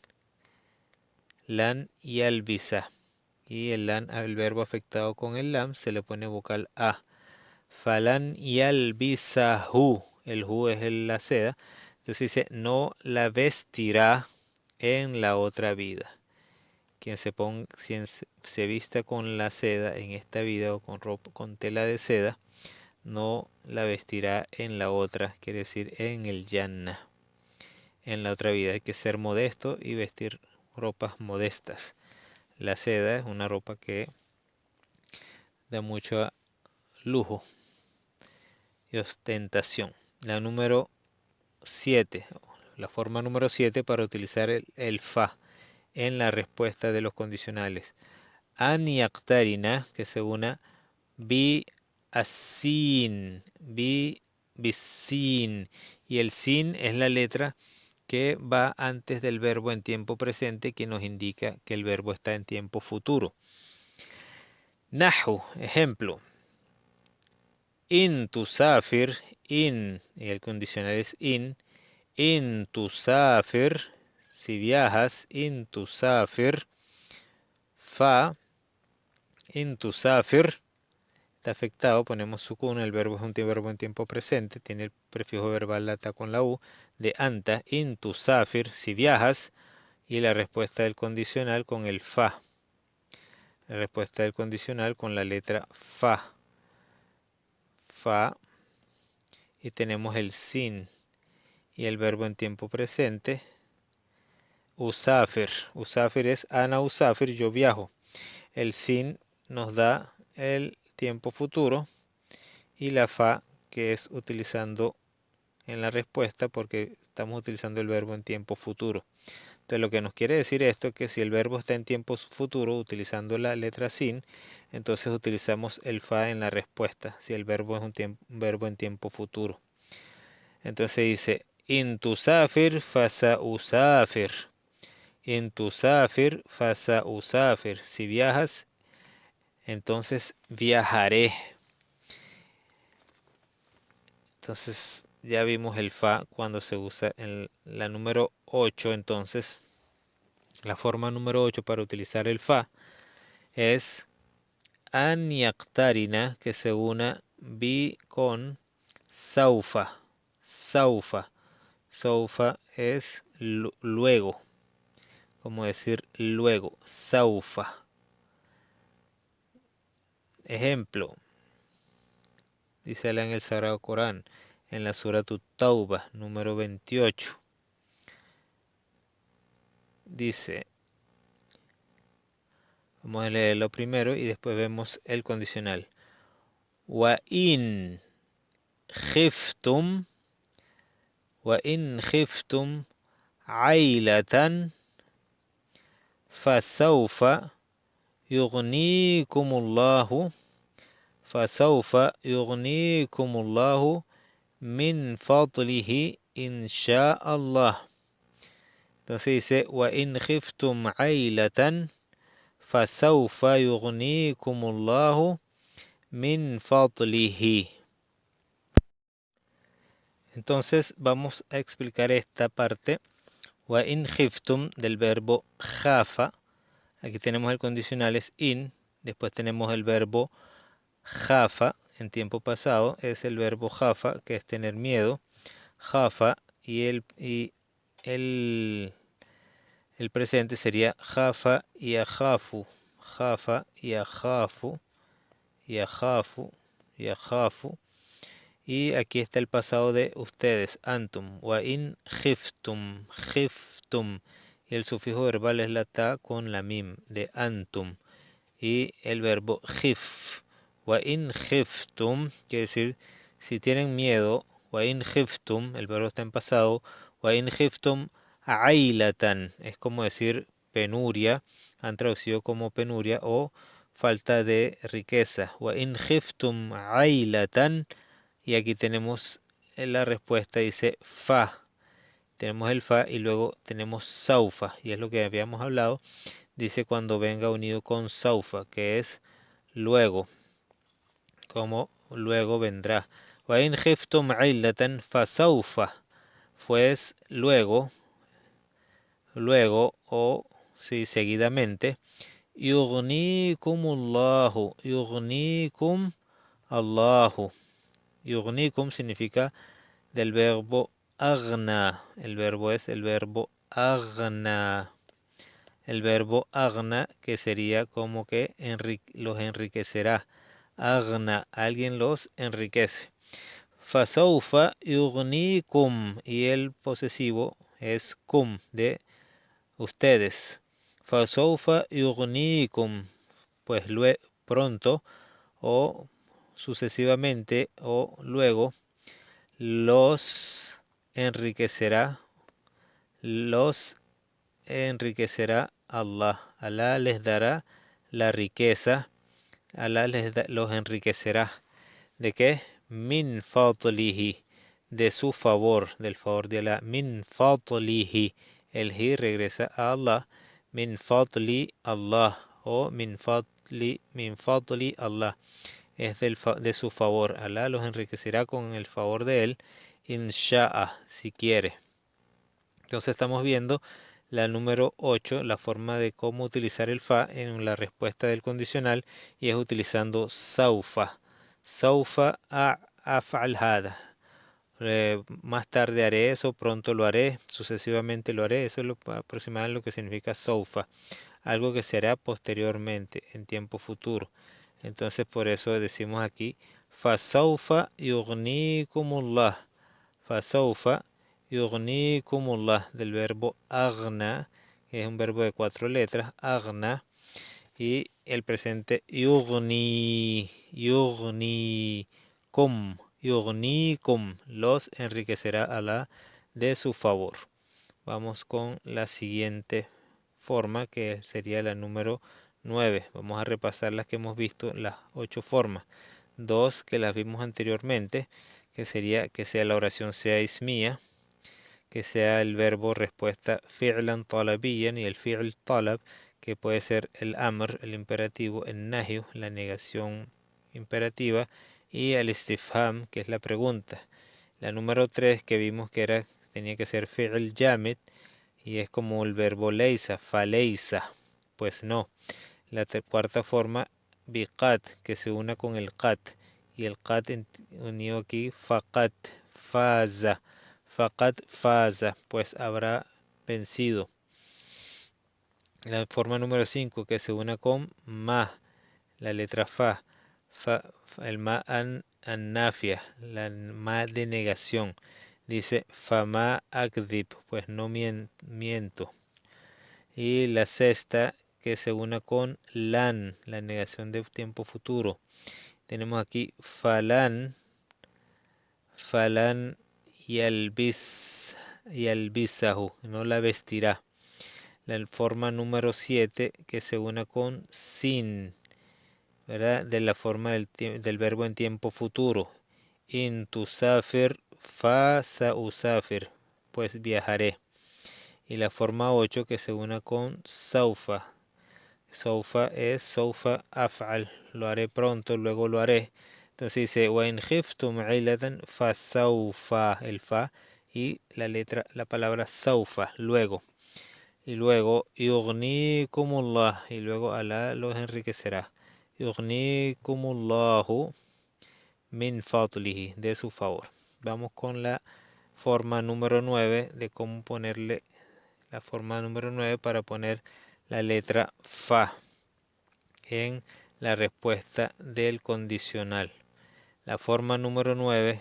yalbisa. Y el lan, el verbo afectado con el lam, se le pone vocal a. Falan yalbisahu, el hu es la seda. Entonces dice, no la vestirá en la otra vida. Quien se vista con la seda en esta vida o con ropa, con tela de seda, no la vestirá en la otra, quiere decir en el yanna, en la otra vida. Hay que ser modesto y vestir ropas modestas. La seda es una ropa que da mucho lujo y ostentación. La número 7, la forma número 7 para utilizar el fa en la respuesta de los condicionales. An yaqtarina, que se una bi asin, bi bisin, y el sin es la letra que va antes del verbo en tiempo presente, que nos indica que el verbo está en tiempo futuro. Nahu, ejemplo, in tusafir, in, y el condicional es in tusafir, si viajas, in tusafir, fa, in tusafir, está afectado, ponemos sukun, el verbo es un verbo en tiempo presente, tiene el prefijo verbal lata con la u, de anta, in tusafir, si viajas, y la respuesta del condicional con el fa. La respuesta del condicional con la letra fa. Fa, y tenemos el sin y el verbo en tiempo presente, usafir. Usafir es ana usafir, yo viajo. El sin nos da el tiempo futuro y la fa, que es utilizando en la respuesta porque estamos utilizando el verbo en tiempo futuro. Entonces lo que nos quiere decir esto es que si el verbo está en tiempo futuro utilizando la letra sin, entonces utilizamos el fa en la respuesta, si el verbo es un verbo en tiempo futuro. Entonces dice, in tusafir fasa usafir. In tusafir fasa usafir. Si viajas, entonces viajaré. Entonces ya vimos el fa cuando se usa en la número 8. Entonces la forma número 8 para utilizar el fa es an yaqtarina, que se una bi con saufa. Saufa. Saufa es luego. Como decir luego. Saufa. Ejemplo. Dice Allah en el Sagrado Corán, en la Sura Tauba, número 28. dice, vamos a leerlo primero y después vemos el condicional. وَإِنْ خِفْتُمْ وَإِنْ خِفْتُمْ عَيْلَةً فَسَوْفَ يُغْنِيكُمُ اللَّهُ مِنْ فَضْلِهِ إِنْ شَاءَ اللَّهُ. Entonces dice, وَإِنْ خِفْتُمْ عَيْلَةً فَسَوْفَ يُغْنِيكُمُ اللَّهُ مِنْ فَضْلِهِ. Entonces vamos a explicar esta parte. وَإِنْ خِفْتُمْ del verbo jafa. Aquí tenemos el condicional es in. Después tenemos el verbo jafa en tiempo pasado. Es el verbo jafa, que es tener miedo. Jafa y el presente sería jafa y ajafu. Jafa y ajafu. Y ajafu. Y ajafu. Y aquí está el pasado de ustedes, antum, wa in khiftum, khiftum. Y el sufijo verbal es la ta con la mim, de antum. Y el verbo khif, wa in khiftum, quiere decir, si tienen miedo, wa in khiftum, el verbo está en pasado, wa in khiftum ailatan, es como decir penuria, han traducido como penuria o falta de riqueza. Wa in khiftum ailatan. Y aquí tenemos la respuesta, dice fa. Tenemos el fa y luego tenemos saufa. Y es lo que habíamos hablado. Dice cuando venga unido con saufa, que es luego. Como luego vendrá. Wa in khiftum illatan fa saufa. Pues luego o sí, seguidamente. Yughnikumullahu. Yughnikum Allahu. Yughnikum significa del verbo agna. El verbo es el verbo agna. El verbo agna, que sería como que los enriquecerá. Agna, alguien los enriquece. Fasaufa yughnikum. Y el posesivo es kum, de ustedes. Fasaufa yughnikum. Pues pronto o sucesivamente o luego los enriquecerá Allah. Allah les dará la riqueza. Allah los enriquecerá. ¿De qué? Min fadlihi. De su favor, del favor de Allah. Min fadlihi. El hi regresa a Allah. Min fadli Allah. O min fadli Allah. Es de su favor. Allah los enriquecerá con el favor de él. Insha'a, si quiere. Entonces estamos viendo la número 8, la forma de cómo utilizar el fa en la respuesta del condicional, y es utilizando saufa. Saufa af'al hada. Más tarde haré eso, pronto lo haré, sucesivamente lo haré. Eso es aproximadamente lo que significa saufa. Algo que se hará posteriormente, en tiempo futuro. Entonces por eso decimos aquí, fasaufa yughnikumullah. Fasaufa yughnikumullah, del verbo agna, que es un verbo de 4 letras, agna, y el presente yughnikum, los enriquecerá Allah de su favor. Vamos con la siguiente forma, que sería la número 9. Vamos a repasar las que hemos visto, las 8 formas. Dos que las vimos anteriormente, que sería que sea la oración sea ismía, que sea el verbo respuesta fi'lan talabiyan, y el fi'l talab, que puede ser el amr, el imperativo, el nahyu, la negación imperativa, y el istifham, que es la pregunta. La número 3 que vimos que tenía que ser fi'l jamid, y es como el verbo leisa, faleisa, pues no. La cuarta forma, biqat, que se una con el qat, y el qat unido aquí, faqat, faza, faqat, faza, pues habrá vencido. La forma número 5, que se una con ma, la letra el ma annafia, la ma de negación. Dice fama akdib, pues no miento. Y la sexta que se una con lan, la negación de tiempo futuro. Tenemos aquí falan, falan yalbisahu, no la vestirá. La forma número 7 que se una con sin, ¿verdad? De la forma del verbo en tiempo futuro. In tusafir fa sausafir, pues viajaré. Y la forma 8 que se una con saufa. Saufa es saufa af'al, lo haré pronto, luego lo haré. Entonces dice, wa in khiftum ailatan fa saufa, el fa y la letra, la palabra saufa, luego. Y luego, yughnikumullah, y luego Alá los enriquecerá. Yughnikumullahu min fadlihi, de su favor. Vamos con la forma número 9 de cómo ponerle la forma número 9 para poner la letra fa en la respuesta del condicional. La forma número 9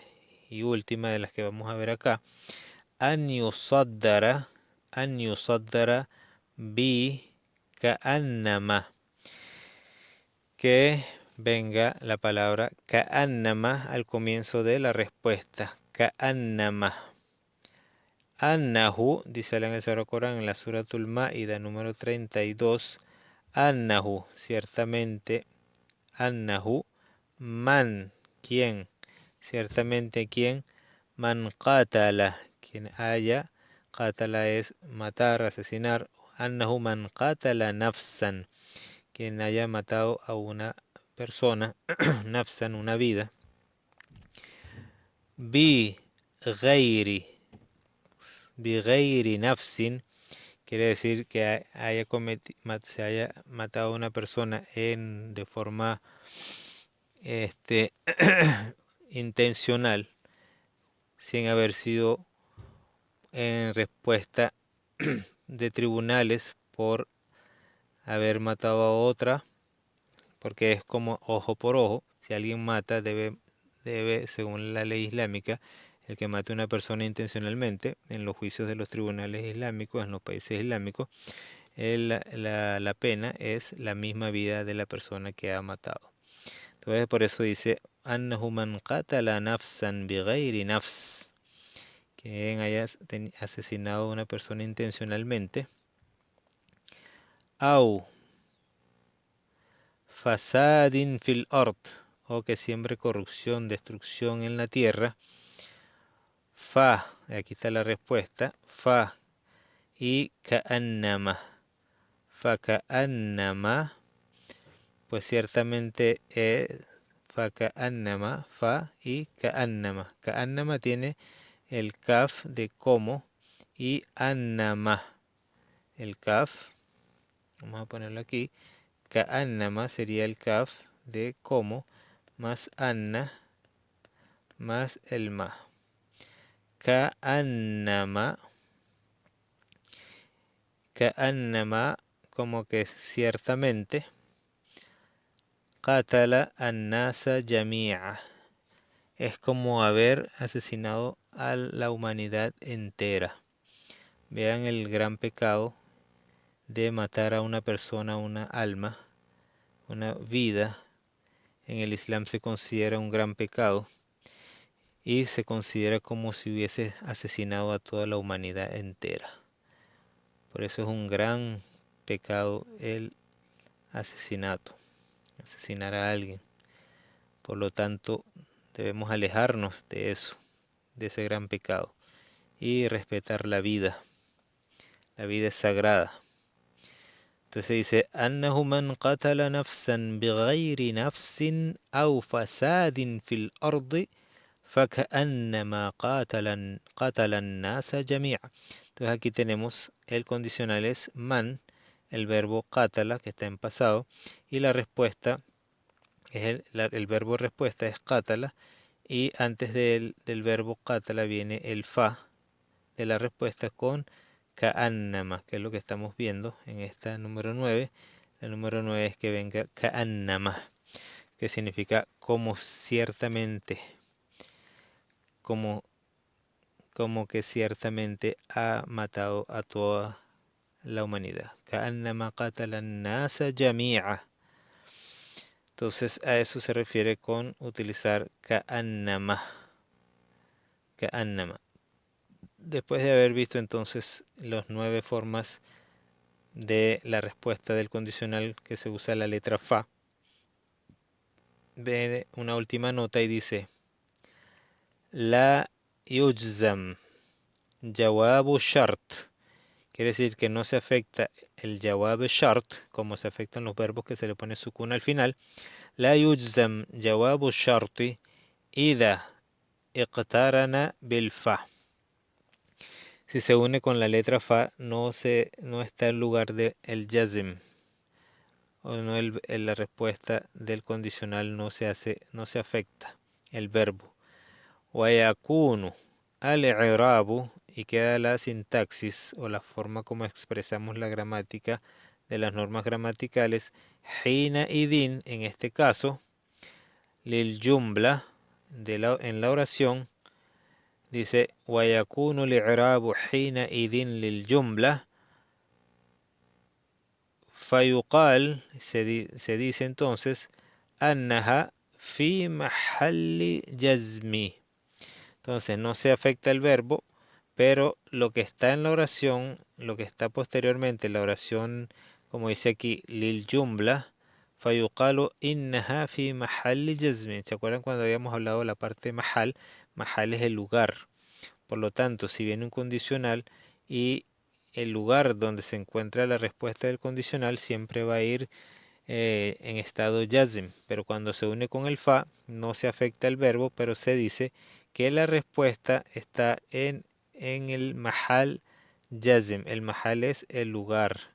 y última de las que vamos a ver acá, an yusaddara bi ka'annama, que venga la palabra ka'annama al comienzo de la respuesta. Ka'annama. Annahu, dice en el Sagrado Corán en la Suratul Maida número 32, Annahu, ciertamente, Annahu, man, ¿quién? Ciertamente, ¿quién? Man qatala, quien haya, qatala es matar, asesinar, Annahu man qatala nafsan, quien haya matado a una persona, nafsan, una vida, bi ghairi, bi ghairi nafsin, quiere decir que se haya matado a una persona de forma intencional, sin haber sido en respuesta de tribunales por haber matado a otra, porque es como ojo por ojo. Si alguien mata, debe, según la ley islámica, el que mate a una persona intencionalmente, en los juicios de los tribunales islámicos, en los países islámicos, la pena es la misma vida de la persona que ha matado. Entonces por eso dice, annahu man qatala nafsan bighayri nafs, quien haya asesinado a una persona intencionalmente, au fasadin fil ard, o que siembre corrupción, destrucción en la tierra, fa, aquí está la respuesta, fa y ka'annama, fa ka'annama, pues ciertamente fa ka'annama, fa y ka'annama. Ka'annama tiene el kaf de como y annama, el kaf, vamos a ponerlo aquí, ka'annama sería el kaf de como más anna más el ma. Ka'annama, ka'annama, como que ciertamente, qatala an-nasa jami'a, es como haber asesinado a la humanidad entera. Vean el gran pecado de matar a una persona, una alma, una vida. En el Islam se considera un gran pecado y se considera como si hubiese asesinado a toda la humanidad entera. Por eso es un gran pecado el asesinato, asesinar a alguien. Por lo tanto, debemos alejarnos de eso, de ese gran pecado, y respetar la vida. La vida es sagrada. Entonces dice, annahu man qatala nafsan bighayri nafsin aw fasadin fil ardi faka'annama qatala an-nasa jami'a. Entonces aquí tenemos el condicional es man, el verbo qatala que está en pasado, y la respuesta es el verbo respuesta es qatala, y antes del verbo qatala viene el fa de la respuesta con ka'annama, que es lo que estamos viendo en esta número 9. La número 9 es que venga ka'annama, que significa como ciertamente, como, como que ciertamente ha matado a toda la humanidad. كأنما قتل الناس جميعا. Entonces a eso se refiere con utilizar كأنما. كأنما. Después de haber visto entonces las 9 formas de la respuesta del condicional que se usa la letra fa, ve una última nota y dice la yujzam jawabu shart. Quiere decir que no se afecta el jawab shart, como se afectan los verbos que se le pone sukun al final. La yujzam jawabu sharti ida iqtarana bil fa. Si se une con la letra fa, no está en lugar de el jazm, o no la respuesta del condicional no se afecta el verbo. Wayakunu al-i'rabu, y queda la sintaxis o la forma como expresamos la gramática de las normas gramaticales. Hina idin, en este caso, lil jumla, en la oración, dice wayakunu al-i'rabu hina idin lil jumla. Fayuqal, se dice entonces, annaha fi mahalli jazmi. Entonces no se afecta el verbo, pero lo que está en la oración, lo que está posteriormente en la oración, como dice aquí, lil jumla, fayuqalu innaha fi mahalli jazmi. ¿Se acuerdan cuando habíamos hablado de la parte de mahal? Mahal es el lugar. Por lo tanto, si viene un condicional y el lugar donde se encuentra la respuesta del condicional siempre va a ir en estado jazm, pero cuando se une con el fa no se afecta el verbo, pero se dice que la respuesta está en el mahal jazm. El mahal es el lugar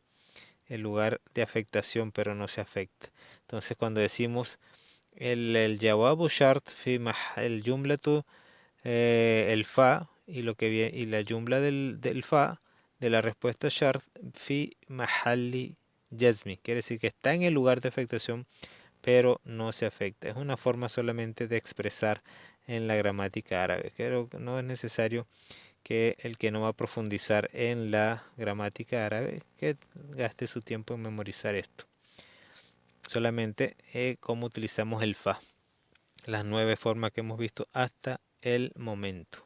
de afectación, pero no se afecta. Entonces cuando decimos el jawabu shart fi el jumlatu, el fa y lo que viene y la jumla del fa de la respuesta shart fi mahalli jazmi, quiere decir que está en el lugar de afectación pero no se afecta. Es una forma solamente de expresar en la gramática árabe. Creo que no es necesario que el que no va a profundizar en la gramática árabe que gaste su tiempo en memorizar esto. Solamente cómo utilizamos el fa, las 9 formas que hemos visto hasta el momento.